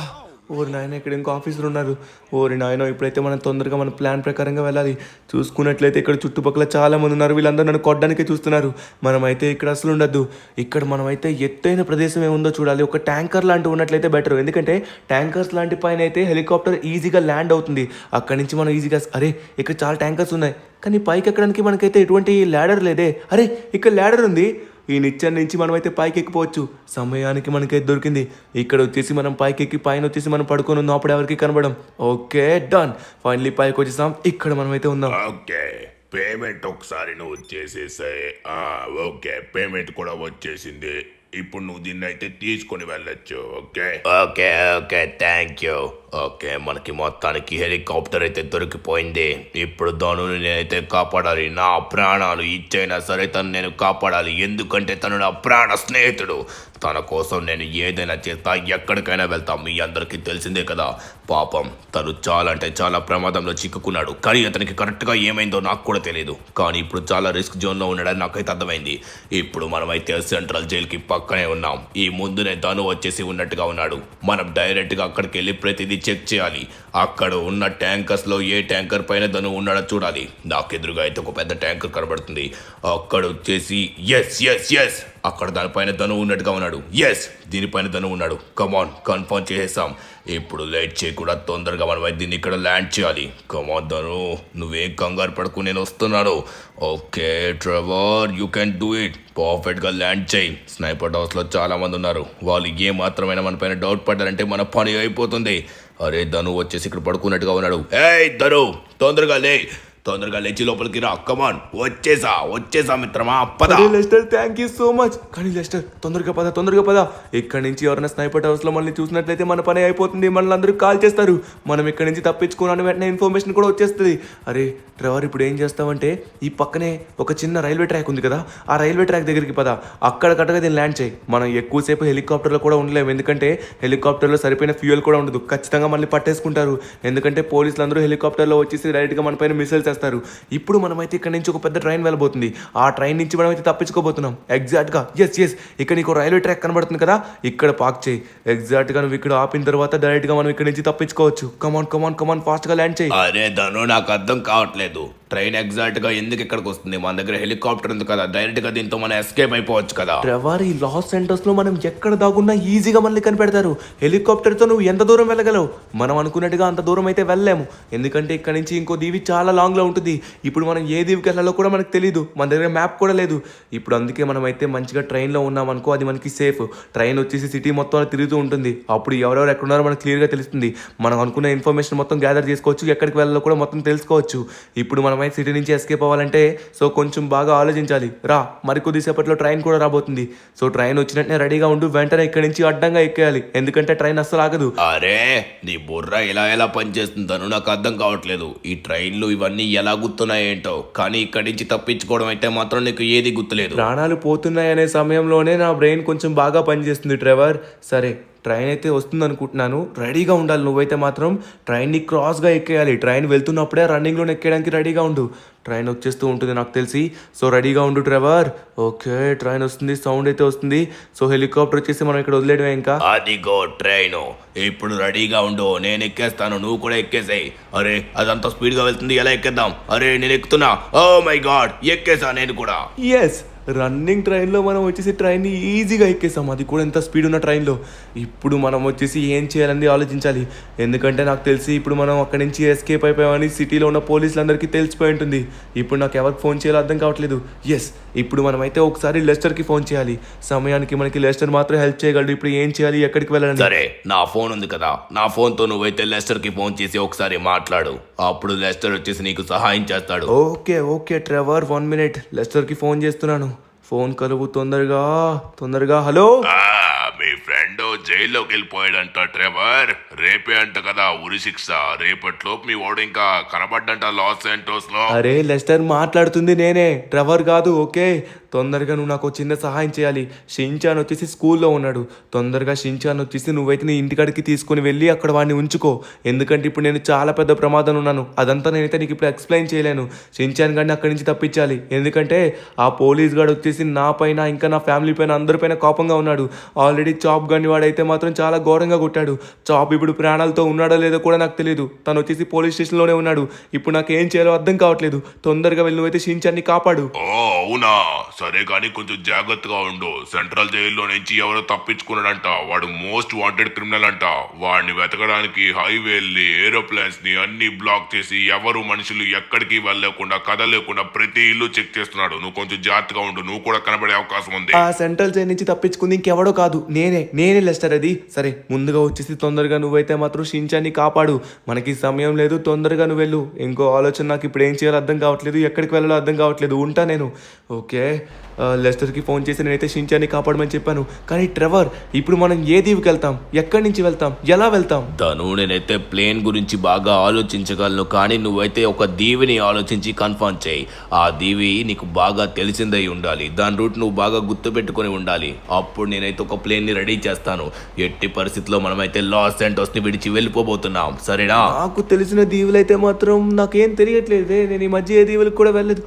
ఓరి నాయన, ఇక్కడ ఇంకో ఆఫీసర్ ఉన్నారు. ఓరి నాయన, ఇప్పుడైతే మనం తొందరగా మన ప్లాన్ ప్రకారంగా వెళ్ళాలి. చూసుకున్నట్లయితే ఇక్కడ చుట్టుపక్కల చాలా మంది ఉన్నారు. వీళ్ళందరూ నన్ను కొట్టడానికే చూస్తున్నారు. మనమైతే ఇక్కడ అసలు ఉండద్దు. ఇక్కడ మనమైతే ఎత్తైన ప్రదేశం ఏముందో చూడాలి. ఒక ట్యాంకర్ లాంటివి ఉన్నట్లయితే బెటర్. ఎందుకంటే ట్యాంకర్స్ లాంటి పైన అయితే హెలికాప్టర్ ఈజీగా ల్యాండ్ అవుతుంది. అక్కడి నుంచి మనం ఈజీగా, అరే ఇక్కడ చాలా ట్యాంకర్స్ ఉన్నాయి, కానీ పైకి ఎక్కడానికి మనకైతే ఎటువంటి ల్యాడర్ లేదే. అరే ఇక్కడ ల్యాడర్ ఉంది. ఈ నిచ్చెన నుంచి మనమైతే పైకి ఎక్కిపోవచ్చు. సమయానికి మనకైతే దొరికింది. ఇక్కడ వచ్చేసి మనం పైకి ఎక్కి పైన వచ్చేసి మనం పడుకొని ఉందాం. అప్పుడు ఎవరికి కనబడం. Okay, done. ఫైనలీ పైకి వచ్చేసాం. ఇక్కడ మనమైతే ఉందాం.
ఓకే, పేమెంట్ ఒకసారి నువ్వు చేసేసాయి. ఓకే, పేమెంట్ కూడా వచ్చేసింది. ఇప్పుడు నువ్వు దీన్ని అయితే తీసుకొని వెళ్ళొచ్చు. Okay okay okay, thank you. Okay, మనకి మొత్తానికి హెలికాప్టర్ అయితే దొరికిపోయింది. ఇప్పుడు ధనుని నేనైతే కాపాడాలి. నా ప్రాణాలు ఇచ్చైనా సరే తను నేను కాపాడాలి. ఎందుకంటే తను నా ప్రాణ స్నేహితుడు. తన కోసం నేను ఏదైనా చేస్తా, ఎక్కడికైనా వెళ్తా. మీ అందరికీ తెలిసిందే కదా. పాపం తను చాలా అంటే చాలా ప్రమాదంలో చిక్కుకున్నాడు. కానీ అతనికి కరెక్ట్గా ఏమైందో నాకు కూడా తెలియదు. కానీ ఇప్పుడు చాలా రిస్క్ జోన్లో ఉన్నాడని నాకైతే అర్థమైంది. ఇప్పుడు మనమైతే సెంట్రల్ జైలుకి పక్కనే ఉన్నాం. ఈ ముందునే తను వచ్చేసి ఉన్నట్టుగా ఉన్నాడు. మనం డైరెక్ట్గా అక్కడికి వెళ్ళి ప్రతిదీ చెక్ చేయాలి. అక్కడ ఉన్న ట్యాంకర్స్లో ఏ ట్యాంకర్ పైన తను ఉన్నాడో చూడాలి. నాకెదురుగా అయితే ఒక పెద్ద ట్యాంకర్ కనబడుతుంది. అక్కడ వచ్చేసి ఎస్ ఎస్ ఎస్, అక్కడ దానిపైన తను ఉన్నట్టుగా ఉన్నాడు. ఎస్, దీనిపైన తను ఉన్నాడు. కమాన్, కన్ఫర్మ్ చేసేసాం. ఇప్పుడు లేట్ చేయకుండా తొందరగా మనం దీన్ని ఇక్కడ ల్యాండ్ చేయాలి. కమాన్ ధను, నువ్వేం కంగారు పడుకు, నేను వస్తున్నాను. Okay Trevor, you can do it. పర్ఫెక్ట్గా ల్యాండ్ చేయి. స్నైపర్ హౌస్లో చాలా మంది ఉన్నారు. వాళ్ళు ఏ మాత్రమైనా మన పైన డౌట్ పడ్డారంటే మన పని అయిపోతుంది. అరే ధను వచ్చేసి ఇక్కడ పడుకున్నట్టుగా ఉన్నాడు. ఏయ్ ధను, తొందరగా లేచి లోపలికి రా. కమాన్, వచ్చేసా మిత్రమా, పద.
Lester, thank you so much. కానీ లెస్టర్, తొందరగా పద. ఇక్కడ నుంచి ఎవరైనా స్నైపర్ హౌస్ లో మనల్ని చూసినట్లయితే మన పని అయిపోతుంది. మనల్ని అందరూ కాల్ చేస్తారు. మనం ఇక్కడ నుంచి తప్పించుకోవాలని వెంటనే ఇన్ఫర్మేషన్ కూడా వచ్చేస్తుంది. అరే ట్రెవర్, ఇప్పుడు ఏం చేస్తామంటే ఈ పక్కనే ఒక చిన్న రైల్వే ట్రాక్ ఉంది కదా, ఆ రైల్వే ట్రాక్ దగ్గరికి పద. అక్కడ కట్టగా దీన్ని ల్యాండ్ చేయి. మనం ఎక్కువసేపు హెలికాప్టర్లో కూడా ఉండలేము. ఎందుకంటే హెలికాప్టర్లో సరిపోయిన ఫ్యూయల్ కూడా ఉండదు. ఖచ్చితంగా మనల్ని పట్టేసుకుంటారు. ఎందుకంటే పోలీసులు అందరూ హెలికాప్టర్లో వచ్చేసి డైరెక్ట్గా మన పైన మిసైల్స్ చేస్తారు. ఇప్పుడు మనమైతే ఇక్కడ నుంచి ఒక పెద్ద ట్రైన్ వెళ్ళబోతుంది. ఆ ట్రైన్ నుంచి మనమైతే తప్పించుకోబోతున్నాం. ఎగ్జాక్ట్గా ఎస్, ఇక్కడ నీకు రైల్వే ట్రాక్ కనబడుతుంది కదా, ఇక్కడ పార్క్ చేయి. ఎగ్జాక్ట్గా నువ్వు ఇక్కడ ఆపిన తర్వాత డైరెక్ట్గా మనం ఇక్కడ నుంచి తప్పించుకోవచ్చు. కమాన్ ఫాస్ట్గా ల్యాండ్ చేయి.
అరే ధను, నాకు అర్థం కావట్లేదు. ట్రైన్ ఎగ్జాక్ట్ గా ఎందుకు ఇక్కడికి వస్తుంది? మన దగ్గర హెలికాప్టర్ ఉంది కదా, డైరెక్ట్ గా దీంతో మనం ఎస్కేప్ అయిపోవచ్చు కదా.
ట్రెవర్, ఈ లాస్ సెంటర్స్ లో మనం ఎక్కడ దాగున్నా ఈజీగా మనల్ని కనిపెడతారు. హెలికాప్టర్ తో నువ్వు ఎంత దూరం వెళ్ళగలవు? మనం అనుకున్నట్టుగా అంత దూరం అయితే వెళ్ళలేము. ఎందుకంటే ఇక్కడ నుంచి ఇంకో దీవి చాలా లాంగ్ లో ఉంటుంది. ఇప్పుడు మనం ఏ దీవికి వెళ్ళాలో కూడా మనకు తెలియదు. మన దగ్గర మ్యాప్ కూడా లేదు. ఇప్పుడు అందుకే మనం అయితే మంచిగా ట్రైన్ లో ఉన్నాం అనుకో, అది మనకి సేఫ్. ట్రైన్ వచ్చేసి సిటీ మొత్తం తిరుగుతూ ఉంటుంది. అప్పుడు ఎవరెవరు ఎక్కడ ఉన్నారో మనకు క్లియర్ గా తెలుస్తుంది. మనం అనుకున్న ఇన్ఫర్మేషన్ మొత్తం గ్యాదర్ చేసుకోవచ్చు. ఎక్కడికి వెళ్ళాలో కూడా మొత్తం తెలుసుకోవచ్చు. ఇప్పుడు మనం సిటీ నుంచి ఎస్కేప్ అవ్వాలంటే సో కొంచెం బాగా ఆలోచించాలి. రా, మరికొద్ది సేపట్లో ట్రైన్ కూడా రాబోతుంది. సో ట్రైన్ వచ్చినట్టే రెడీగా ఉండు. వెంటనే ఇక్కడి నుంచి అడ్డంగా ఎక్కేయాలి. ఎందుకంటే ట్రైన్ అస్సలు ఆగదు.
అరే నీ బుర్ర ఎలా పనిచేస్తుందను నాకు అర్థం కావట్లేదు. ఈ ట్రైన్లు ఇవన్నీ ఎలా గుర్తున్నాయేంటో, కానీ ఇక్కడి నుంచి తప్పించుకోవడం అయితే మాత్రం నీకు ఏది గుర్తులేదు.
ప్రాణాలు పోతున్నాయనే సమయంలోనే నా బ్రెయిన్ కొంచెం బాగా పనిచేస్తుంది ట్రెవర్. సరే, ట్రైన్ అయితే వస్తుంది అనుకుంటున్నాను. రెడీగా ఉండాలి. నువ్వైతే మాత్రం ట్రైన్ని క్రాస్గా ఎక్కేయాలి. ట్రైన్ వెళ్తున్నప్పుడే రన్నింగ్లో ఎక్కేయడానికి రెడీగా ఉండు. ట్రైన్ వచ్చేస్తూ ఉంటుంది నాకు తెలిసి. సో రెడీగా ఉండు ట్రెవర్. ఓకే, ట్రైన్ వస్తుంది, సౌండ్ అయితే వస్తుంది. సో హెలికాప్టర్ వచ్చేసి మనం ఇక్కడ వదిలేయడమే ఇంకా.
అదిగో ట్రైన్ ఇప్పుడు రెడీగా ఉండు, నేను ఎక్కేస్తాను, నువ్వు కూడా ఎక్కేసాయి. అరే అదంతా స్పీడ్ గా వెళ్తుంది, ఎలా ఎక్కేద్దాం? అరే నేను ఎక్కుతున్నా, ఓ మై గాడ్ ఎక్కేసా నేను కూడా.
ఎస్, రన్నింగ్ ట్రైన్లో మనం వచ్చేసి ట్రైన్ని ఈజీగా ఎక్కేసాం, అది కూడా ఎంత స్పీడ్ ఉన్న ట్రైన్లో. ఇప్పుడు మనం వచ్చేసి ఏం చేయాలని ఆలోచించాలి, ఎందుకంటే నాకు తెలిసి ఇప్పుడు మనం అక్కడి నుంచి ఎస్కేప్ అయిపోయామని సిటీలో ఉన్న పోలీసులందరికీ తెలిసిపోయి ఉంటుంది. ఇప్పుడు నాకు ఎవరికి ఫోన్ చేయాలో అర్థం కావట్లేదు. ఎస్, ఇప్పుడు మనమైతే ఒకసారి లెస్టర్కి ఫోన్ చేయాలి. సమయానికి మనకి లెస్టర్ మాత్రం హెల్ప్ చేయగలడు. ఇప్పుడు ఏం చేయాలి, ఎక్కడికి వెళ్ళాలి?
సరే నా ఫోన్ ఉంది కదా, నా ఫోన్ తో నువ్వైతే లెస్టర్ కి ఫోన్ చేసి ఒకసారి మాట్లాడు, అప్పుడు లెస్టర్ వచ్చేసి నీకు సహాయం చేస్తాడు.
ఓకే ఓకే ట్రెవర్, 1 minute, లెస్టర్కి ఫోన్ చేస్తున్నాను. ఫోన్ కలువు తొందరగా. హలో,
మీ ఫ్రెండ్ జైల్లోకి వెళ్ళిపోయాడంట ట్రెవర్. రేపే అంట కదా ఉరి శిక్ష. రేపట్లోపు మీ వాడు ఇంకా కనబడ్డంట లాస్ ఏంటోస్ లో.
అరే లెస్టర్ మాట్లాడుతుంది నేనే, ట్రెవర్ కాదు. ఓకే, తొందరగా నువ్వు నాకు చిన్న సహాయం చేయాలి. షించాన్ వచ్చేసి స్కూల్లో ఉన్నాడు. తొందరగా షించాన్ వచ్చేసి నువ్వైతే నీ ఇంటికాడికి తీసుకొని వెళ్ళి అక్కడ వాడిని ఉంచుకో, ఎందుకంటే ఇప్పుడు నేను చాలా పెద్ద ప్రమాదం ఉన్నాను. అదంతా నేనైతే నీకు ఇప్పుడు ఎక్స్ప్లెయిన్ చేయలేను. షించాన్ గారిని అక్కడి నుంచి తప్పించాలి, ఎందుకంటే ఆ పోలీస్ గార్డ్ వచ్చేసి నా పైన ఇంకా నా ఫ్యామిలీ పైన అందరిపైన కోపంగా ఉన్నాడు. ఆల్రెడీ చాప్ గన్ని వాడైతే మాత్రం చాలా ఘోరంగా కొట్టాడు. చాప్ ఇప్పుడు ప్రాణాలతో ఉన్నాడో లేదో కూడా నాకు తెలియదు. తను వచ్చేసి పోలీస్ స్టేషన్లోనే ఉన్నాడు. ఇప్పుడు నాకు ఏం చేయాలో అర్థం కావట్లేదు. తొందరగా వెళ్ళి నువ్వైతే షించాన్ని కాపాడు.
ఓ అవునా, సరే కానీ కొంచెం జాగ్రత్తగా ఉండు. సెంట్రల్ జైల్లో నుంచి ఎవరో తప్పించుకున్నాడంట, వాడు మోస్ట్ వాంటెడ్ క్రిమినల్ అంట. వాడిని వెతకడానికి హైవేల్ని, ఏరోప్లేన్స్ ని అన్ని బ్లాక్ చేసి ఎవరు మనుషులు ఎక్కడికి వెళ్ళకుండా కదలేకుండా ప్రతి ఇల్లు చెక్ చేస్తున్నాడు. నువ్వు కొంచెం జాగ్రత్తగా ఉండు, నువ్వు కూడా కనబడే అవకాశం ఉంది.
ఆ సెంట్రల్ జైల్ నుంచి తప్పించుకుంది ఇంకెవడో కాదు, నేనే లెస్టర్. అది సరే, ముందుగా వచ్చేసి తొందరగా నువ్వైతే మాత్రం షించాన్ని కాపాడు. మనకి సమయం లేదు, తొందరగా నువ్వు వెళ్ళు. ఇంకో ఆలోచన నాకు ఇప్పుడు ఏం చేయాలో అర్థం కావట్లేదు, ఎక్కడికి వెళ్ళాలో అర్థం కావట్లేదు. ఉంటా నేను. ఓకే, లెస్టర్కి ఫోన్ చేసి నేనైతే షించాన్ని కాపాడమని చెప్పాను. కానీ ట్రెవర్, ఇప్పుడు మనం ఏ దీవికి వెళ్తాం, ఎక్కడి నుంచి వెళ్తాం, ఎలా వెళ్తాం?
తను నేనైతే ప్లేన్ గురించి బాగా ఆలోచించగలను, కానీ నువ్వైతే ఒక దీవిని ఆలోచించి కన్ఫర్మ్ చేయి. ఆ దీవి నీకు బాగా తెలిసిందై ఉండాలి, దాని రూట్ నువ్వు బాగా గుర్తుపెట్టుకొని ఉండాలి. అప్పుడు నేనైతే ఒక ప్లేన్ ని రెడీ చేస్తాను. ఎట్టి పరిస్థితిలో మనమైతే లాస్ ఏంటోస్ ని విడిచి వెళ్ళిపోబోతున్నాం, సరేనా?
నాకు తెలిసిన దీవులైతే మాత్రం నాకేం తెలియట్లేదే. నేను ఈ మధ్య ఏ దీవులకు కూడా వెళ్ళలేదు.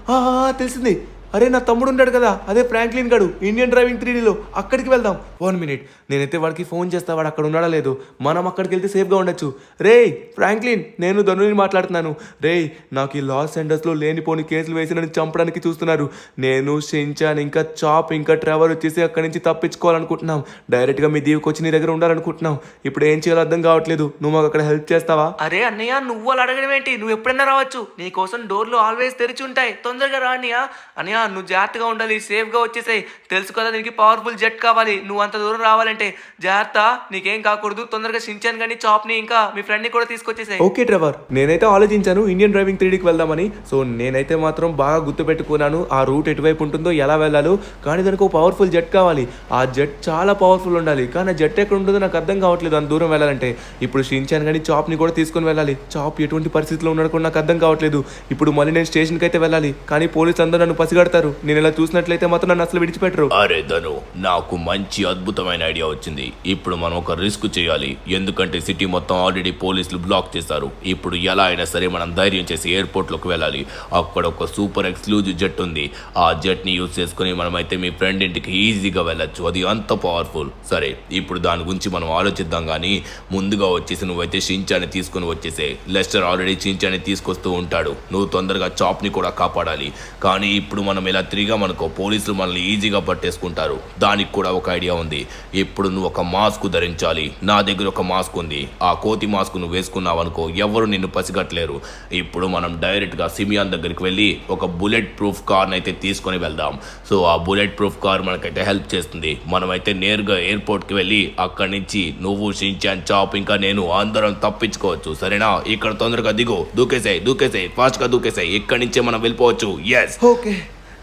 తెలిసింది, అరే నా తమ్ముడు ఉంటాడు కదా, అదే ఫ్రాంక్లిన్ గడు, ఇండియన్ డ్రైవింగ్ 3Dలో, అక్కడికి వెళ్దాం. 1 minute, నేనైతే వాడికి ఫోన్ చేస్తా. వాడు అక్కడ ఉన్నాడా లేదు, మనం అక్కడికి వెళ్తే సేఫ్గా ఉండొచ్చు. రే ఫ్రాంక్లిన్, నేను ధనుని మాట్లాడుతున్నాను. రే, నాకు ఈ లాస్ ఏంజల్స్లో లేనిపోని కేసులు వేసి నన్ను చంపడానికి చూస్తున్నారు. నేను షించాన్ ఇంకా చాప్ ఇంకా ట్రెవర్ వచ్చేసి అక్కడి నుంచి తప్పించుకోవాలనుకుంటున్నాం. డైరెక్ట్గా మీ దీవికి వచ్చి నీ దగ్గర ఉండాలనుకుంటున్నాం. ఇప్పుడు ఏం చేయాలో అర్థం కావట్లేదు. నువ్వు మాకు అక్కడ హెల్ప్ చేస్తావా?
అరే అన్నయ్య, నువ్వు అలా అడగడం ఏంటి? నువ్వు ఎప్పుడైనా రావచ్చు, నీకోసం డోర్లు ఆల్వేస్ తెరిచి ఉంటాయి. తొందరగా రా అన్నయ్య. అన్నయ్య నువ్వు జాగ్రత్తగా ఉండాలి, సేఫ్గా వచ్చేసాయి. తెలుసు కదా దీనికి పవర్ఫుల్ జెట్ కావాలి. నువ్వు అంత దూరం రావాలంటే జాగ్రత్త, నీకేం కాకూడదు. తొందరగా షించాన్ గాని, చాప్ని ఇంకా మీ ఫ్రెండ్ని కూడా తీసుకొచ్చేసాయి.
ఓకే ట్రెవర్, నేనైతే ఆలోచించాను ఇండియన్ డ్రైవింగ్ 3Dకి వెళ్దామని. సో నేనైతే మాత్రం బాగా గుర్తుపెట్టుకున్నాను ఆ రూట్ ఎటువైపు ఉంటుందో, ఎలా వెళ్ళాలో. కానీ దానికి ఒక పవర్ఫుల్ జెట్ కావాలి. ఆ జెట్ చాలా పవర్ఫుల్ ఉండాలి, కానీ ఆ జెట్ ఎక్కడ ఉంటుందో నాకు అర్థం కావట్లేదు అంత దూరం వెళ్ళాలంటే. ఇప్పుడు షించాన్ కానీ చాప్ని కూడా తీసుకొని వెళ్ళాలి. చాప్ ఎటువంటి పరిస్థితిలో ఉన్నాడు కూడా నాకు అర్థం కావట్లేదు. ఇప్పుడు మళ్ళీ నేను స్టేషన్కి అయితే వెళ్ళాలి, కానీ పోలీసులు అందరూ నన్ను పసిగడతారు. నేను ఇలా చూసినట్లయితే మాత్రం నన్ను అసలు విడిచిపెట్టరు.
అరే ధను, నాకు మంచి అద్భుతమైన ఐడియా వచ్చింది. ఇప్పుడు మనం ఒక రిస్క్ చేయాలి, ఎందుకంటే సిటీ మొత్తం ఆల్రెడీ పోలీసులు బ్లాక్ చేశారు. ఇప్పుడు ఎలా అయినా సరే మనం ధైర్యం చేసి ఎయిర్పోర్ట్ లోకి వెళ్ళాలి. అక్కడ ఒక సూపర్ ఎక్స్క్లూజివ్ జెట్ ఉంది. ఆ జెట్ ని యూజ్ చేసుకుని మనమైతే మీ ఫ్రెండ్ ఇంటికి ఈజీగా వెళ్ళొచ్చు. అది అంత పవర్ఫుల్. సరే, ఇప్పుడు దాని గురించి మనం ఆలోచిద్దాం. కానీ ముందుగా వచ్చేసి నువ్వైతే షించాన్ని తీసుకుని వచ్చేసే. లెస్టర్ ఆల్రెడీ షించాన్ని తీసుకొస్తూ ఉంటాడు. నువ్వు తొందరగా చాప్ ని కూడా కాపాడాలి. కానీ ఇప్పుడు మనం ఇలా తిరిగామనుకో, పోలీసులు మనల్ని ఈజీగా పట్టేసుకుంటారు. దానికి కూడా ఒక ఐడియా ఉంది. ఇప్పుడు నువ్వు ఒక మాస్క్ ధరించాలి. నా దగ్గర ఒక మాస్క్ ఉంది. ఆ కోతి మాస్క్ నువ్వు వేసుకున్నావు అనుకో, ఎవరు నిన్ను పసిగట్టలేరు. ఇప్పుడు మనం డైరెక్ట్ గా సిమియాన్ దగ్గరికి వెళ్ళి ఒక బుల్లెట్ ప్రూఫ్ కార్ అయితే తీసుకొని వెళ్దాం. సో ఆ బుల్లెట్ ప్రూఫ్ కార్ మనకైతే హెల్ప్ చేస్తుంది. మనమైతే నేరుగా ఎయిర్పోర్ట్ కి వెళ్ళి అక్కడి నుంచి నువ్వు, షించాన్, చాప్ ఇంకా నేను అందరం తప్పించుకోవచ్చు, సరేనా? ఇక్కడ తొందరగా దిగు, దూకేసాయి, ఫాస్ట్ గా దూకేసాయి. ఇక్కడి నుంచే మనం వెళ్ళిపోవచ్చు. ఎస్,
ఓకే,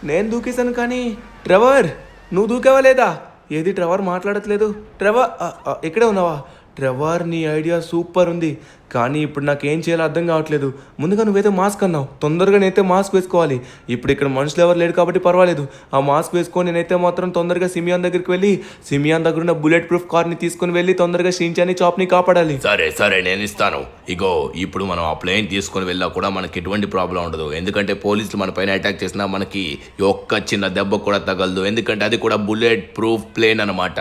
నేను దూకేశాను, కానీ ట్రెవర్ నువ్వు దూకేవా లేదా? ఏది ట్రెవర్ మాట్లాడట్లేదు? ట్రెవర్ ఇక్కడే ఉన్నావా? ట్రెవర్, నీ ఐడియా సూపర్ ఉంది, కానీ ఇప్పుడు నాకేం చేయాలో అర్థం కావట్లేదు. ముందుగా నువ్వైతే మాస్క్ అన్నావు, తొందరగా నేనైతే మాస్క్ వేసుకోవాలి. ఇప్పుడు ఇక్కడ మనుషులు ఎవరు లేరు కాబట్టి పర్వాలేదు. ఆ మాస్క్ వేసుకొని నేనైతే మాత్రం తొందరగా సిమియాన్ దగ్గరికి వెళ్ళి సిమియాన్ దగ్గర ఉన్న బుల్లెట్ ప్రూఫ్ కార్ని తీసుకుని వెళ్ళి తొందరగా షించాని చాప్ని కాపాడాలి.
సరే సరే నేను ఇస్తాను. ఇగో ఇప్పుడు మనం ఆ ప్లేన్ తీసుకొని వెళ్ళా కూడా మనకి ఎటువంటి ప్రాబ్లం ఉండదు. ఎందుకంటే పోలీసులు మన పైన అటాక్ చేసినా మనకి ఒక్క చిన్న దెబ్బ కూడా తగలదు. ఎందుకంటే అది కూడా బుల్లెట్ ప్రూఫ్ ప్లేన్ అనమాట.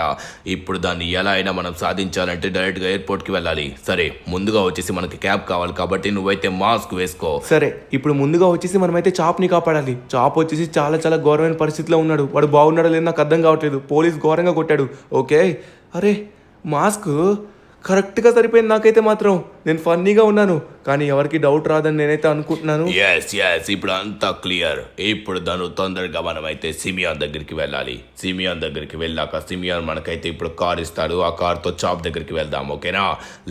ఇప్పుడు దాన్ని ఎలా అయినా మనం సాధించాలంటే డైరెక్ట్గా ఎయిర్పోర్ట్కి వెళ్ళాలి. సరే ముందుగా వచ్చేసి మనకి క్యాబ్ కావాలి కాబట్టి నువ్వైతే మాస్క్ వేసుకో.
సరే ఇప్పుడు ముందుగా వచ్చేసి మనమైతే చాప్ని కాపాడాలి. చాప్ వచ్చేసి చాలా చాలా ఘోరమైన పరిస్థితిలో ఉన్నాడు. వాడు బాగున్నాడో లేదో నాకు అర్థం కావట్లేదు. పోలీస్ ఘోరంగా కొట్టాడు. ఓకే, అరే మాస్క్ కరెక్ట్గా సరిపోయింది నాకైతే మాత్రం. నేను ఫన్నీగా ఉన్నాను కానీ ఎవరికి డౌట్ రాదని నేనైతే అనుకుంటున్నాను.
ఎస్ ఇప్పుడు అంతా క్లియర్. ఇప్పుడు దాని తొందరగా మనమైతే సిమియాన్ దగ్గరికి వెళ్ళాలి. సిమియాన్ దగ్గరికి వెళ్ళాక సిమియాన్ మనకైతే ఇప్పుడు కార్ ఇస్తాడు. ఆ కార్తో చాప్ దగ్గరికి వెళ్దాం. ఓకేనా,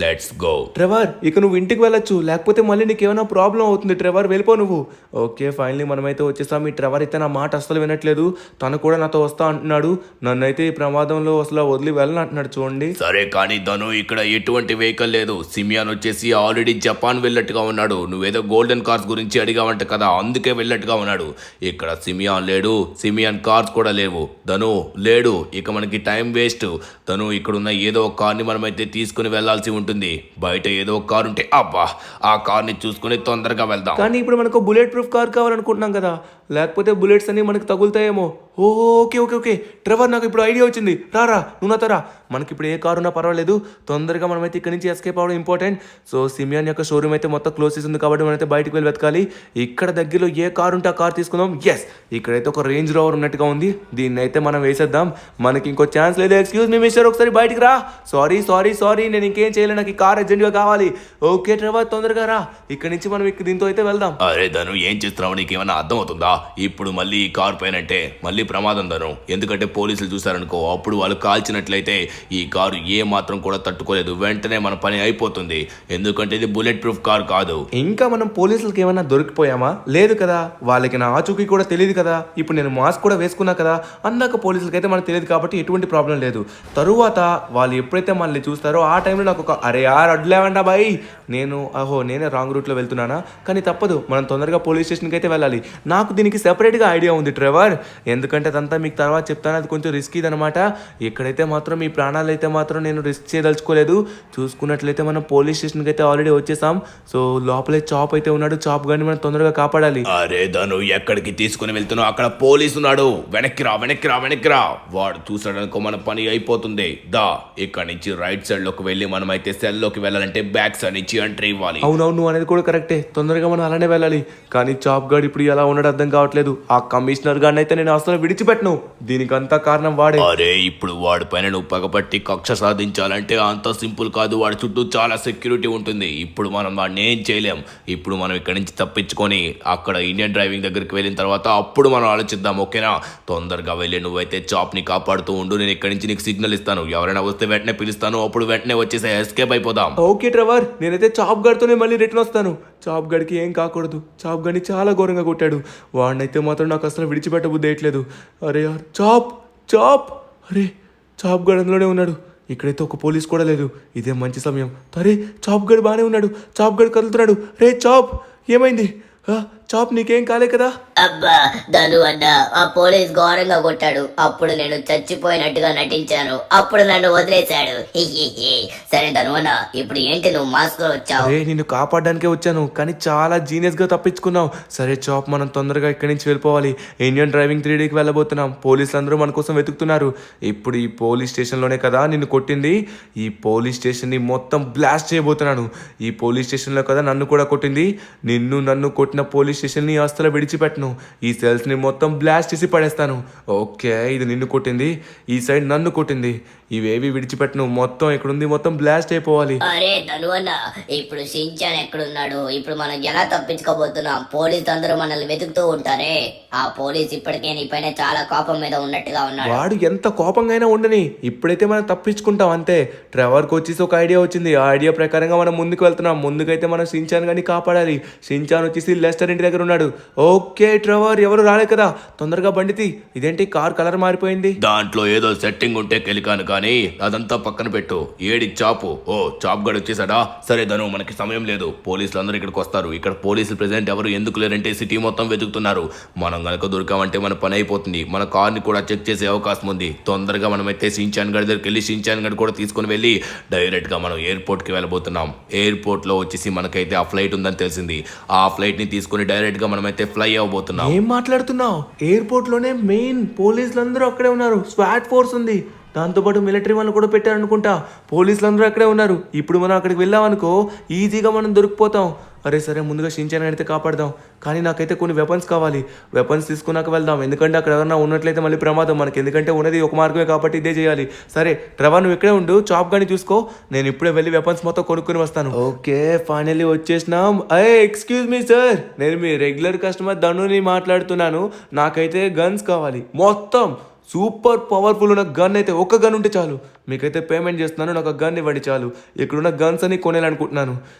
లెట్స్ గో.
ట్రెవర్ ఇక నువ్వు ఇంటికి వెళ్ళొచ్చు, లేకపోతే మళ్ళీ నీకు ఏమైనా ప్రాబ్లం అవుతుంది. ట్రెవర్ వెళ్ళిపో నువ్వు. ఓకే ఫైనలీ మనమైతే వచ్చేసాం. ఈ ట్రెవర్ అయితే నా మాట అస్సలు వినట్లేదు. తను కూడా నాతో వస్తా అంటున్నాడు. నన్నైతే ఈ ప్రమాదంలో అసలు వదిలి వెళ్ళను అంటున్నాడు. చూడండి.
సరే కానీ ధను ఇక్కడ ఎటువంటి వెహికల్ లేదు. సిమియాన్ వచ్చేసి ఆల్రెడీ జపాన్ వెళ్ళట్టుగా ఉన్నాడు. నువ్వేదో గోల్డెన్ కార్స్ గురించి అడిగావంట కదా, అందుకే వెళ్ళట్టుగా ఉన్నాడు. ఇక్కడ సిమియాన్ లేడు, సిమియాన్ కార్స్ కూడా లేవు. ధను లేడు. ఇక మనకి టైం వేస్ట్. ధను ఇక్కడున్న ఏదో ఒక కార్ని మనమైతే తీసుకుని వెళ్లాల్సి ఉంటుంది. బయట ఏదో ఒక కార్ ఉంటే అబ్బా ఆ కార్ని చూసుకుని తొందరగా వెళ్దాం.
కానీ ఇప్పుడు మనకు బుల్లెట్ ప్రూఫ్ కార్ కావాలనుకుంటున్నాం కదా, లేకపోతే బుల్లెట్స్ అన్ని మనకు తగులుతాయేమో. ఓకే ఓకే ఓకే ట్రెవర్ నాకు ఇప్పుడు ఐడియా వచ్చింది. రారా నువ్వు నాతో రా. మనకి ఇప్పుడు ఏ కారు ఉన్నా పర్వాలేదు, తొందరగా మనమైతే ఇక్కడి నుంచి ఎస్కేప్ అవ్వడం ఇంపార్టెంట్. సో సిమియాన్ యొక్క షోరూమ్ అయితే మొత్తం క్లోజ్ చేసింది కాబట్టి మనమైతే బయటకు వెళ్ళి వెతకాలి. ఇక్కడ దగ్గరలో ఏ కారు ఉంటే ఆ కార్ తీసుకుందాం. ఎస్ ఇక్కడైతే ఒక రేంజ్ రోవర్ ఉన్నట్టుగా ఉంది. దీన్ని అయితే మనం వేసేద్దాం. మనకి ఇంకో ఛాన్స్ లేదు. ఎక్స్క్యూజ్ మీ మిస్టర్, ఒకసారి బయటికి రా. సారీ నేను ఇంకేం చేయలేదు, నాకు ఈ కార్ అర్జెంట్గా కావాలి. ఓకే ట్రెవర్ తొందరగా రా. ఇక్కడ నుంచి మనం దీంతో అయితే వెళ్దాం.
అరే ధను ఏం చేస్తున్నావు, నీకేమైనా అర్థం అవుతుందా? ఇప్పుడు మళ్ళీ ఈ కార్ పైన అంటే మళ్ళీ ప్రమాదం ధను. ఎందుకంటే పోలీసులు చూసారనుకో, అప్పుడు వాళ్ళు కాల్చినట్లయితే ఈ కారు ఏ మాత్రం కూడా తట్టుకోలేదు. వెంటనే మన పని అయిపోతుంది. ఎందుకంటే ఇది బుల్లెట్ ప్రూఫ్ కార్ కాదు.
ఇంకా మనం పోలీసులకి ఏమైనా దొరికిపోయామా? లేదు కదా, వాళ్ళకి నా ఆచూకీ కూడా తెలియదు కదా. ఇప్పుడు నేను మాస్క్ కూడా వేసుకున్నా కదా, అందాక పోలీసులకి అయితే మనకు తెలియదు కాబట్టి ఎటువంటి ప్రాబ్లం లేదు. తరువాత వాళ్ళు ఎప్పుడైతే మనల్ని చూస్తారో ఆ టైంలో నాకు ఒక అరే యార్ అడ్లేవండా బాయ్, నేనే రాంగ్ రూట్లో వెళ్తున్నానా? కానీ తప్పదు, మనం తొందరగా పోలీస్ స్టేషన్కి అయితే వెళ్ళాలి. నాకు దీనికి సెపరేట్గా ఐడియా ఉంది ట్రెవర్, ఎందుకంటే అదంతా మీకు తర్వాత చెప్తాను. అది కొంచెం రిస్కీది అనమాట. ఇక్కడైతే మాత్రం ఈ ప్రాణాలు అయితే మాత్రం నేను రిస్క్ చేయదలుచుకోలేదు. చూసుకున్నట్లయితే మనం పోలీస్ స్టేషన్కి అయితే ఆల్రెడీ వచ్చేసాం. సో లోపలే చాప్ అయితే ఉన్నాడు. చాప్ గాని మనం తొందరగా కాపాడాలి.
అరే ధను ఎక్కడికి తీసుకుని వెళ్తున్నావు? అక్కడ పోలీసు ఉన్నాడు. వెనక్కి రా. వాడు చూసాడనుకో మన పని అయిపోతుంది. దా ఇక్కడ నుంచి రైట్ సైడ్ లోకి వెళ్ళి మనం అయితే సెల్ లోకి వెళ్ళాలంటే బ్యాక్ సైడ్ నుంచి ఎంట్రీ ఇవ్వాలి.
అవునవును నువ్వు అనేది కూడా కరెక్టే. తొందరగా మనం అలానే వెళ్ళాలి. కానీ చాప్ గార్డ్ ఇప్పుడు ఎలా ఉన్నాడు అర్థం కావట్లేదు. ఆ కమిషనర్ గారిని అయితే నేను అసలు విడిచిపెట్టను. దీనికి అంతా కారణం వాడే.
అరే ఇప్పుడు వాడి పైన నువ్వు పగబట్టి కక్ష సాధించాలంటే అంత సింపుల్ కాదు. వాడి చుట్టూ చాలా సెక్యూరిటీ ఉంటుంది. ఇప్పుడు మనం వాడిని ఏం చేయలేం. ఇప్పుడు మనం ఇక్కడి నుంచి తప్పించుకొని అక్కడ ఇండియన్ డ్రైవింగ్ దగ్గరికి వెళ్ళిన తర్వాత అప్పుడు మనం ఆలోచిద్దాం. ఓకేనా, తొందరగా వెళ్ళి నువ్వైతే చాప్ ని కాపాడుతూ ఉండు. నేను ఇక్కడి నుంచి నీకు సిగ్నల్ ఇస్తాను. ఎవరైనా వస్తే వెంటనే పిలుస్తాను. అప్పుడు వెంటనే వచ్చేసి ఎస్కేప్ అయిపోదాం.
ఓకే ట్రెవర్, నేనైతే చాప్ గార్డ్తోనే మళ్ళీ రిటర్న్ వస్తాను. చాప్ గార్డ్కి ఏం కాకూడదు. చాప్ గార్డ్ని చాలా ఘోరంగా కొట్టాడు. వాడినైతే మాత్రం నాకు అసలు విడిచిపెట్ట బుద్ధి వేయట్లేదు. అరే యార్ చాప్ అరే చాప్ గార్డ్ అందులోనే ఉన్నాడు. ఇక్కడైతే ఒక పోలీస్ కూడా లేదు. ఇదే మంచి సమయం. అరే చాప్ గార్డ్ బాగానే ఉన్నాడు. చాప్ గార్డ్ కదులుతున్నాడు. రే చాప్ ఏమైంది? చాప్ నీకేం కాలే కదా?
అబ్బా ధను అన్న, ఆ పోలీస్ ఘోరంగా కొట్టాడు. అప్పుడు నేను చచ్చిపోయినట్టుగా నటించాను. అప్పుడు నన్ను వదిలేశాడు. సరే ధను అన్న, ఇప్పుడు ఏంటి నువ్వు మాస్క్ లో వచ్చావు?
అరే నిన్ను కాపాడడానికే వచ్చాను, కానీ చాలా జీనియస్ గా తప్పించుకున్నావు. సరే చాప్, మనం తొందరగా ఇక్కడి నుంచి వెళ్ళిపోవాలి. ఇండియన్ డ్రైవింగ్ 3Dకి వెళ్ళబోతున్నాం. పోలీసులు అందరూ మన కోసం వెతుకుతున్నారు. ఇప్పుడు ఈ పోలీస్ స్టేషన్లోనే కదా నిన్ను కొట్టింది. ఈ పోలీస్ స్టేషన్ని మొత్తం బ్లాస్ట్ చేయబోతున్నాను. ఈ పోలీస్ స్టేషన్లో కదా నన్ను కూడా కొట్టింది. నన్ను కొట్టిన పోలీస్ స్టేషన్ని అస్సలు విడిచిపెట్టను. ఈ సెల్స్ ని మొత్తం బ్లాస్ట్ చేసి పడేస్తాను. ఓకే, ఇది నిన్ను కొట్టింది, ఈ సైడ్ నన్ను కొట్టింది. ఇవేవి విడిచిపెట్టను. మొత్తం ఎక్కడుంది మొత్తం బ్లాస్ట్ అయిపోవాలి.
అరే ధను అన్న, ఇప్పుడు షించాన్ ఎక్కడున్నాడు? ఇప్పుడు మనం ఎలా తప్పించుకోబోతున్నాం? పోలీసు అందరూ మనల్ని వెతుకుతూ ఉంటారే. ఆ పోలీస్ ఇప్పటికే నీ పైన చాలా కోపం మీద ఉన్నట్టుగా ఉన్నాడు.
వాడు ఎంత కోపంగా అయినా ఉండని, ఇప్పుడైతే మనం తప్పించుకుంటాం అంతే. ట్రెవర్కి వచ్చేసి ఒక ఐడియా వచ్చింది. ఆ ఐడియా ప్రకారంగా మనం ముందుకు వెళ్తున్నాం. ముందుకైతే మనం షించాన్ గాని కాపాడాలి. షించాన్ వచ్చేసి లెస్టర్ ఇంటి గేట్ దగ్గర ఉన్నాడు. ఓకే ట్రెవర్, ఎవరు రాలే కదా, తొందరగా బండితి. ఇదేంటి కార్ కలర్ మారిపోయింది?
దాంట్లో ఏదో సెట్టింగ్ ఉంటే కెలికాను కానీ అదంతా పక్కన పెట్టు. ఏడి చాపు? ఓ చాప్ గడు వచ్చేసాడా? సరే ధను, మనకి సమయం లేదు. పోలీసులు అందరూ ఇక్కడికి వస్తారు. ఇక్కడ పోలీసులు ప్రెసెంట్ ఎవరు ఎందుకు లేరంటే సిటీ మొత్తం వెతుకుతున్నారు. మనం గనక దొరికామంటే మన పని అయిపోతుంది. మన కార్ని కూడా చెక్ చేసే అవకాశం ఉంది. తొందరగా మనమైతే షిన్చాన్ గడి దగ్గరికి వెళ్ళి షిన్చాన్ గడి కూడా తీసుకుని వెళ్ళి డైరెక్ట్ గా మనం ఎయిర్పోర్ట్ కి వెళ్ళబోతున్నాం. ఎయిర్పోర్ట్ లో వచ్చేసి మనకైతే ఆ ఫ్లైట్ ఉందని తెలిసింది. ఆ ఫ్లైట్ ని తీసుకుని డైరెక్ట్ గా మనమైతే ఫ్లై అవ్వబోతున్నాం.
ఏం మాట్లాడుతున్నావు? ఎయిర్పోర్ట్ లోనే మెయిన్ పోలీసులందరూ అక్కడే ఉన్నారు. స్వాట్ ఫోర్స్ ఉంది, దాంతోపాటు మిలిటరీ వాళ్ళు కూడా పెట్టారనుకుంటా. పోలీసులందరూ అక్కడే ఉన్నారు. ఇప్పుడు మనం అక్కడికి వెళ్ళామనుకో ఈజీగా మనం దొరికిపోతాం. అరే సరే, ముందుగా షిన్చాన్ అయితే కాపాడదాం. కానీ నాకైతే కొన్ని వెపన్స్ కావాలి. వెపన్స్ తీసుకున్నాక వెళ్దాం, ఎందుకంటే అక్కడ ఎవరన్నా ఉన్నట్లయితే మళ్ళీ ప్రమాదం మనకి. ఎందుకంటే ఉన్నది ఒక మార్గమే కాబట్టి ఇదే చేయాలి. సరే ట్రెవర్, నువ్వు ఇక్కడే ఉండు, చాప్ గాని చూసుకో. నేను ఇప్పుడే వెళ్ళి వెపన్స్ మొత్తం కొనుక్కొని వస్తాను. ఓకే, ఫైనల్లీ వచ్చేసినాం. ఎక్స్క్యూజ్ మీ సార్, నేను మీ రెగ్యులర్ కస్టమర్ ధనుని మాట్లాడుతున్నాను. నాకైతే గన్స్ కావాలి, మొత్తం సూపర్ పవర్ఫుల్ ఉన్న గన్ అయితే. ఒక్క గన్ ఉంటే చాలు. మీకైతే పేమెంట్ చేస్తున్నాను, నాకు ఒక గన్ ఇవ్వండి చాలు. ఇక్కడున్న గన్స్ అని కొనేయాలనుకుంటున్నాను.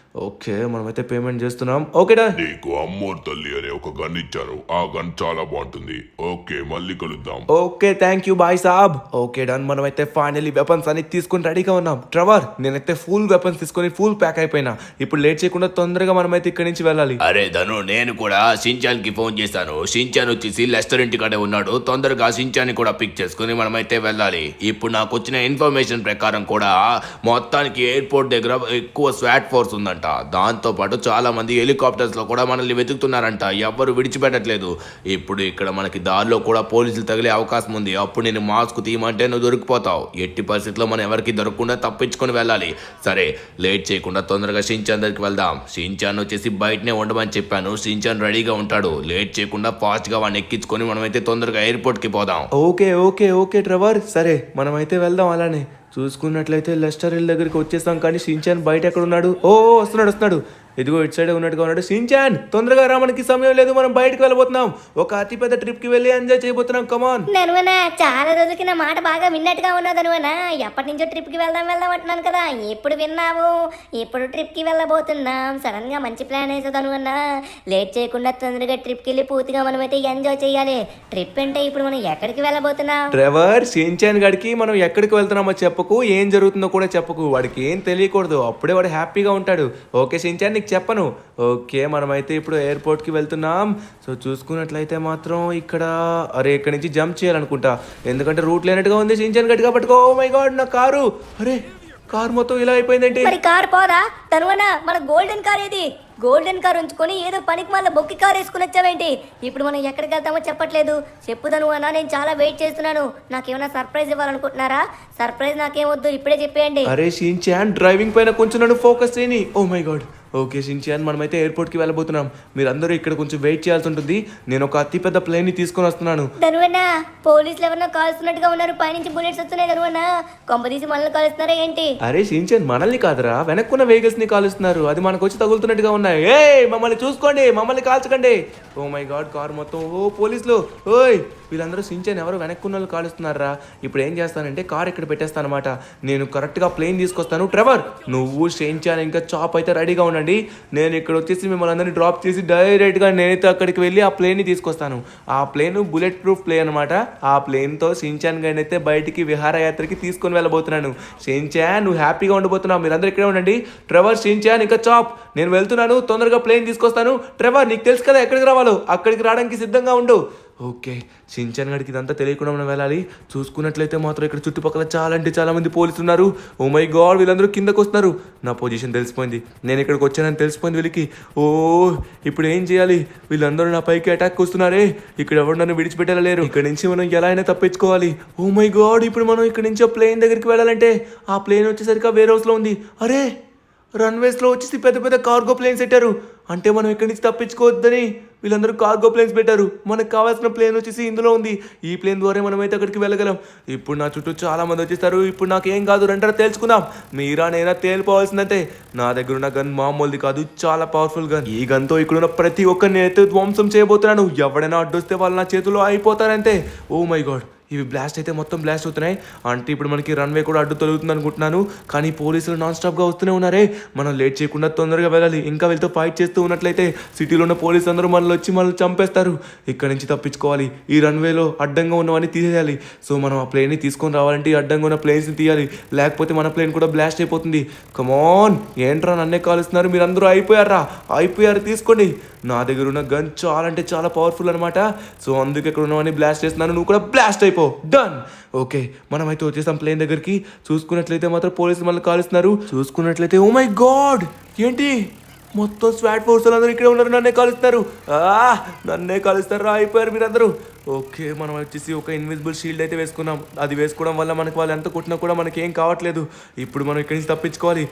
ఓకే, మనమైతే పేమెంట్ చేస్తున్నాం. ఓకేడా?
నీకు అమ్మోర్ తల్లి అనే ఒక గన్ ఇచ్చాను. ఆ గన్ చాలా బాగుంటుంది. ఓకే, మళ్ళీ కలుద్దాం.
ఓకే, థ్యాంక్ యూ బాయ్ సాబ్. ఓకే డన్, మనమైతే ఫైనల్లీ వెపన్స్ అన్ని తీసుకుని రెడీగా ఉన్నాం. ట్రెవర్, నేనైతే ఫుల్ వెపన్స్ తీసుకొని ఫుల్ ప్యాక్ అయిపోయినా. ఇప్పుడు లేట్ చేయకుండా తొందరగా మనమైతే ఇక్కడి నుంచి వెళ్ళాలి.
అరే ధను, నేను కూడా షిన్చాన్ కి ఫోన్ చేశాను. షిన్చాన్ వచ్చేసి లెస్టర్ ఇంటికాడే ఉన్నాడు. తొందరగా షిన్చాన్ కూడా పిక్ చేసుకుని మనమైతే వెళ్ళాలి. ఇప్పుడు నాకు వచ్చిన ఇన్ఫర్మేషన్ ప్రకారం కూడా మొత్తానికి ఎయిర్పోర్ట్ దగ్గర ఎక్కువ స్వాట్ ఫోర్స్ ఉందంట. దాంతో పాటు చాలా మంది హెలికాప్టర్స్ లో కూడా మనల్ని వెతుకుతున్నారంట. ఎవ్వరు విడిచిపెట్టట్లేదు. ఇప్పుడు ఇక్కడ మనకి దారిలో కూడా పోలీసులు తగిలే అవకాశం ఉంది. అప్పుడు నేను మాస్క్ తీయమంటే నువ్వు దొరికిపోతావు. ఎట్టి పరిస్థితుల్లో మనం ఎవరికి దొరకకుండా తప్పించుకొని వెళ్ళాలి. సరే, లేట్ చేయకుండా తొందరగా షిన్చాన్ దగ్గరికి వెళ్దాం. షిన్చాన్ వచ్చేసి బయటనే ఉండమని చెప్పాను. షిన్చాన్ రెడీగా ఉంటాడు. లేట్ చేయకుండా ఫాస్ట్ గా వాడిని ఎక్కించుకొని మనమైతే తొందరగా ఎయిర్పోర్ట్ కి పోదాం.
ఓకే ఓకే ఓకే ట్రెవర్, సరే మనమైతే వెళ్దాం. అలానే చూసుకున్నట్లయితే లెస్టర్ హిల్ దగ్గరికి వచ్చేస్తాం. కానీ షిన్చాన్ బయట ఎక్కడ ఉన్నాడు? ఓ వస్తున్నాడు. ఇదిగో ఇటు సైడ్ ఉన్నట్టుగా ఉన్నాడు. షిన్చాన్, తొందరగా రా, మనకి సమయం లేదు. మనం బయటకు వెళ్ళబోతున్నాం. ఒక అతి పెద్ద ట్రిప్ కి వెళ్ళి ఎంజాయ్ చేయబోతున్నాం. కమాన్.
ధనువనా, చాలా రోజులకి నా మాట బాగా విన్నట్టుగా ఉన్నావు ధనువనా. ఎప్పటి నుంచో ట్రిప్ కి వెళ్దాం అంటున్నాను కదా, ఎప్పుడు విన్నావు? ఇప్పుడు ట్రిప్ కి వెళ్ళబోతున్నాం. సడన్ గా మంచి ప్లాన్ వేసావు ధనువన్నా. లేట్ చేయకుండా తొందరగా ట్రిప్ కి వెళ్ళి పూర్తిగా మనమైతే ఎంజాయ్ చేయాలి. ట్రిప్ అంటే ఇప్పుడు మనం ఎక్కడికి వెళ్ళబోతున్నాం?
ట్రెవర్, షిన్చాన్ గడికి మనం ఎక్కడికి వెళ్తున్నామో చెప్పకు, ఏం జరుగుతుందో కూడా చెప్పకు. వాడికి ఏం తెలియకూడదు, అప్పుడే వాడు హ్యాపీగా ఉంటాడు. ఓకే షిన్చాన్, చెప్పను. ఓకే, మనమైతే ఇప్పుడు ఎయిర్పోర్ట్ కి వెళ్తున్నాం. సో చూసుకున్నట్లయితే మాత్రం ఇక్కడ ఇక్కడి నుంచి జంప్ చేయాలనుకుంటా, ఎందుకంటే రూట్ లేనట్టుగా ఉంది. షిన్చాన్ గట్టిగా పట్టుకో. ఓ మై గాడ్, నా కారు! అరే, కార్ మొత్తం ఇలా అయిపోయిందేంటి?
మరి కార్ పోదా ధనువనా? మన గోల్డెన్ కార్ ఏది? గోల్డెన్ కార్ ఉంచుకొని ఏదో పనికి మళ్ళీ బొక్కి కార్ వేసుకుని వచ్చావేంటి? ఇప్పుడు మనం ఎక్కడికి వెళ్తామో చెప్పట్లేదు. చెప్పు ధనువనా, నేను చాలా వెయిట్ చేస్తున్నాను. నాకేమైనా సర్ప్రైజ్ ఇవ్వాలనుకుంటున్నారా? సర్ప్రైజ్ నాకేమొద్దు, ఇప్పుడే చెప్పేయండి.
అరే షిన్చాన్, డ్రైవింగ్ పైన కొంచెం నన్ను ఫోకస్ చేయని. Oh my god. Okay Shinchan, మనమైతే ఎయిర్పోర్ట్కి వెళ్ళబోతున్నాం. మీరందరూ ఇక్కడ కొంచెం వెయిట్ చేయాల్సి ఉంటుంది. నేను ఒక అతిపెద్ద ప్లేన్ని తీసుకొని వస్తున్నాను.
ధనువన్నా, పోలీసులు ఎవరన్నా కాల్స్తున్నట్టుగా ఉన్నారు. పైనుంచి బుల్లెట్స్ వస్తున్నాయి ధనువన్నా. కొంపదీసి మనల్ని కాలుస్తున్నారా ఏంటి?
అరే షిన్చాన్, మనల్ని కాదురా, వెనక్కున్న వెహికల్స్ ని కాలుస్తున్నారు. అది మనకు వచ్చి తగులుతున్నట్టుగా ఉన్నాయి. ఏ మమ్మల్ని చూసుకోండి, మమ్మల్ని కాల్చకండి. ఓ మై గాడ్, కార్ మొత్తం. ఓ పోలీసులు, ఓయ్ వీళ్ళందరూ షిన్చాన్ ఎవరు వెనక్కున్న వాళ్ళు కాలుస్తున్నారా? ఇప్పుడు ఏం చేస్తానంటే కార్ ఇక్కడ పెట్టేస్తాను అనమాట. నేను కరెక్ట్గా ప్లేన్ తీసుకొస్తాను. ట్రెవర్, నువ్వు షిన్చాన్ ఇంకా చాప్ అయితే రెడీగా ఉండండి. నేను ఇక్కడ వచ్చేసి మిమ్మల్ని అందరినీ డ్రాప్ చేసి డైరెక్ట్గా నేనైతే అక్కడికి వెళ్ళి ఆ ప్లేన్ని తీసుకొస్తాను. ఆ ప్లేన్ బుల్లెట్ ప్రూఫ్ ప్లేన్ అనమాట. ఆ ప్లేన్తో షిన్చాన్ గారిని అయితే బయటికి విహారయాత్రకి తీసుకొని వెళ్ళబోతున్నాను. షిన్చాన్, నువ్వు హ్యాపీగా ఉండబోతున్నావు. మీరందరూ ఇక్కడే ఉండండి. ట్రెవర్, షిన్చాన్ ఇంకా చాప్, నేను వెళ్తున్నాను. తొందరగా ప్లేన్ తీసుకొస్తాను. ట్రెవర్, నీకు తెలుసు కదా ఎక్కడికి రావాలో, అక్కడికి రావడానికి సిద్ధంగా ఉండు. ఓకే, షిన్చాన్ గడికి ఇదంతా తెలియకుండా మనం వెళ్ళాలి. చూసుకున్నట్లయితే మాత్రం ఇక్కడ చుట్టుపక్కల చాలా మంది పోలీసులు ఉన్నారు. ఓ మై గాడ్, వీళ్ళందరూ కిందకు వస్తున్నారు. నా పొజిషన్ తెలిసిపోయింది, నేను ఇక్కడికి వచ్చానని తెలిసిపోయింది వీళ్ళకి. ఓ ఇప్పుడు ఏం చేయాలి? వీళ్ళందరూ నా పైకి అటాక్ వస్తున్నారే. ఇక్కడ ఎవరు నన్ను విడిచిపెట్టలేరు. ఇక్కడ నుంచి మనం ఎలా అయినా తప్పించుకోవాలి. ఓ మై గాడ్, ఇప్పుడు మనం ఇక్కడ నుంచి ప్లేన్ దగ్గరికి వెళ్ళాలంటే ఆ ప్లేన్ వచ్చేసరికి వేరే హౌస్లో ఉంది. అరే, రన్వేస్లో వచ్చేసి పెద్ద కార్గో ప్లేన్స్ పెట్టారు. అంటే మనం ఇక్కడి నుంచి తప్పించుకోవద్దని వీళ్ళందరూ కార్గో ప్లేన్స్ పెట్టారు. మనకు కావాల్సిన ప్లేన్ వచ్చేసి ఇందులో ఉంది. ఈ ప్లేన్ ద్వారా మనమైతే అక్కడికి వెళ్ళగలం. ఇప్పుడు నా చుట్టూ చాలా మంది వచ్చేస్తారు. ఇప్పుడు నాకేం కాదు, రంటారా తేల్చుకుందాం. మీరా నేనా తేలిపోవాల్సిందంటే. నా దగ్గర ఉన్న గన్ మామూలుది కాదు, చాలా పవర్ఫుల్ గన్. ఈ గన్తో ఇక్కడున్న ప్రతి ఒక్కరిని అయితే ధ్వంసం చేయబోతున్నాను. ఎవడైనా అడ్డొస్తే వాళ్ళు నా చేతిలో అయిపోతారంతే. ఓ మై గాడ్, ఇవి బ్లాస్ట్ అయితే మొత్తం బ్లాస్ట్ అవుతున్నాయి. అంటే ఇప్పుడు మనకి రన్వే కూడా అడ్డు తొలుగుతుంది అనుకుంటున్నాను. కానీ పోలీసులు నాన్ స్టాప్గా వస్తూనే ఉన్నారే. మనం లేట్ చేయకుండా తొందరగా వెళ్ళాలి. ఇంకా వీళ్ళతో ఫైట్ చేస్తూ ఉన్నట్లయితే సిటీలో ఉన్న పోలీసులు అందరూ మనల్ని వచ్చి మనల్ని చంపేస్తారు. ఇక్కడ నుంచి తప్పించుకోవాలి. ఈ రన్వేలో అడ్డంగా ఉన్నవన్నీ తీసేయాలి. సో మనం ఆ ప్లేన్ని తీసుకొని రావాలంటే ఈ అడ్డంగా ఉన్న ప్లేన్స్ని తీయాలి. లేకపోతే మన ప్లేన్ కూడా బ్లాస్ట్ అయిపోతుంది. కమాన్, ఏంట్రా నన్నే కాలుస్తున్నారు? మీరందరూ అయిపోయారు తీసుకోండి. నా దగ్గర ఉన్న గన్ చాలా అంటే చాలా పవర్ఫుల్ అనమాట. సో అందుకే ఇక్కడ ఉన్నవన్నీ బ్లాస్ట్ చేస్తున్నాను. నువ్వు కూడా బ్లాస్ట్ అయిపో. డన్. ఓకే, మనం అయితే వచ్చేసాం ప్లేన్ దగ్గరికి. చూసుకున్నట్లయితే మాత్రం పోలీసులు మనల్ని కాలుస్తున్నారు. చూసుకున్నట్లయితే ఓ మై గాడ్, ఏంటి మొత్తం స్వాట్ ఫోర్స్ అందరూ ఇక్కడే ఉన్నారు. నన్నే కాలుస్తారు. నన్నే కాలుస్తారు. అయిపోయారు మీరందరూ. ఓకే, మనం వచ్చేసి ఒక ఇన్విజిబుల్ షీల్డ్ అయితే వేసుకున్నాం. అది వేసుకోవడం వల్ల మనకు వాళ్ళు ఎంత కొట్టినా కూడా మనకి ఏం కావట్లేదు. ఇప్పుడు మనం ఇక్కడి నుంచి తప్పించుకోవాలి.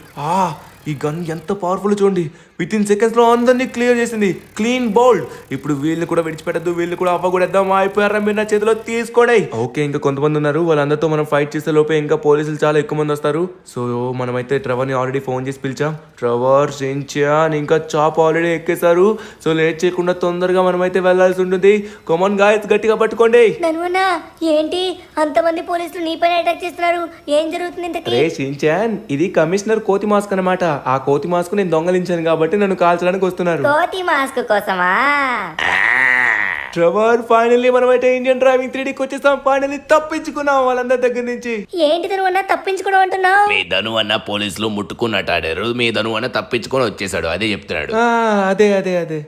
ఈ గన్ ఎంత పవర్ఫుల్ చూడండి. విత్ ఇన్ సెకండ్స్లో అందరినీ క్లియర్ చేసింది. Clean bowled. ఇప్పుడు వీళ్ళని కూడా విడిచిపెట్టద్దు, వీళ్ళు కూడా అవ్వకూడదాం. అయిపోయారా మీరు నా చేతిలో తీసుకోండి. ఓకే, ఇంకా కొంతమంది ఉన్నారు. వాళ్ళందరితో మనం ఫైట్ చేసే లోపే ఇంకా పోలీసులు చాలా ఎక్కువ మంది వస్తారు. సో మనమైతే ట్రెవర్ని ఆల్రెడీ ఫోన్ చేసి పిలిచాం. ట్రెవర్, షిన్చాన్ ఇంకా చాప్ ఆల్రెడీ ఎక్కేశారు. సో లేట్ చేయకుండా తొందరగా మనమైతే వెళ్లాల్సి ఉంటుంది. కామన్ గాయస్, గట్టిగా పట్టుకోండి.
నన్నునా ఏంటి అంతమంది పోలీసులు నీ పైన అటాక్ చేస్తున్నారు? ఏం జరుగుతుంది ఇంతకీ?
రే షిన్చాన్, ఇది కమిషనర్ కోతి మాస్క్ అనమాట. ఆ కోతి మాస్క్ నేను దొంగలించాను కాబట్టి నన్ను కాల్చడానికి వస్తున్నారు.
కోతి మాస్క్ కోసమా?
ట్రెవర్, ఫైనల్లీ మనమైతే ఇండియన్ డ్రైవింగ్ 3Dకి వచ్చేసాం. ఫైనల్లీ తప్పించుకున్నాం వాళ్ళందరి దగ్గర నుంచి.
ఏంటి తను తప్పించుకోవడం అంటున్నావు?
మీ ధను అన్న పోలీసులు ముట్టుకున్నట్టాడారు. మీ ధను అన్న తప్పించుకొని వచ్చేసాడు. అదే చెప్తున్నాడు.
అదే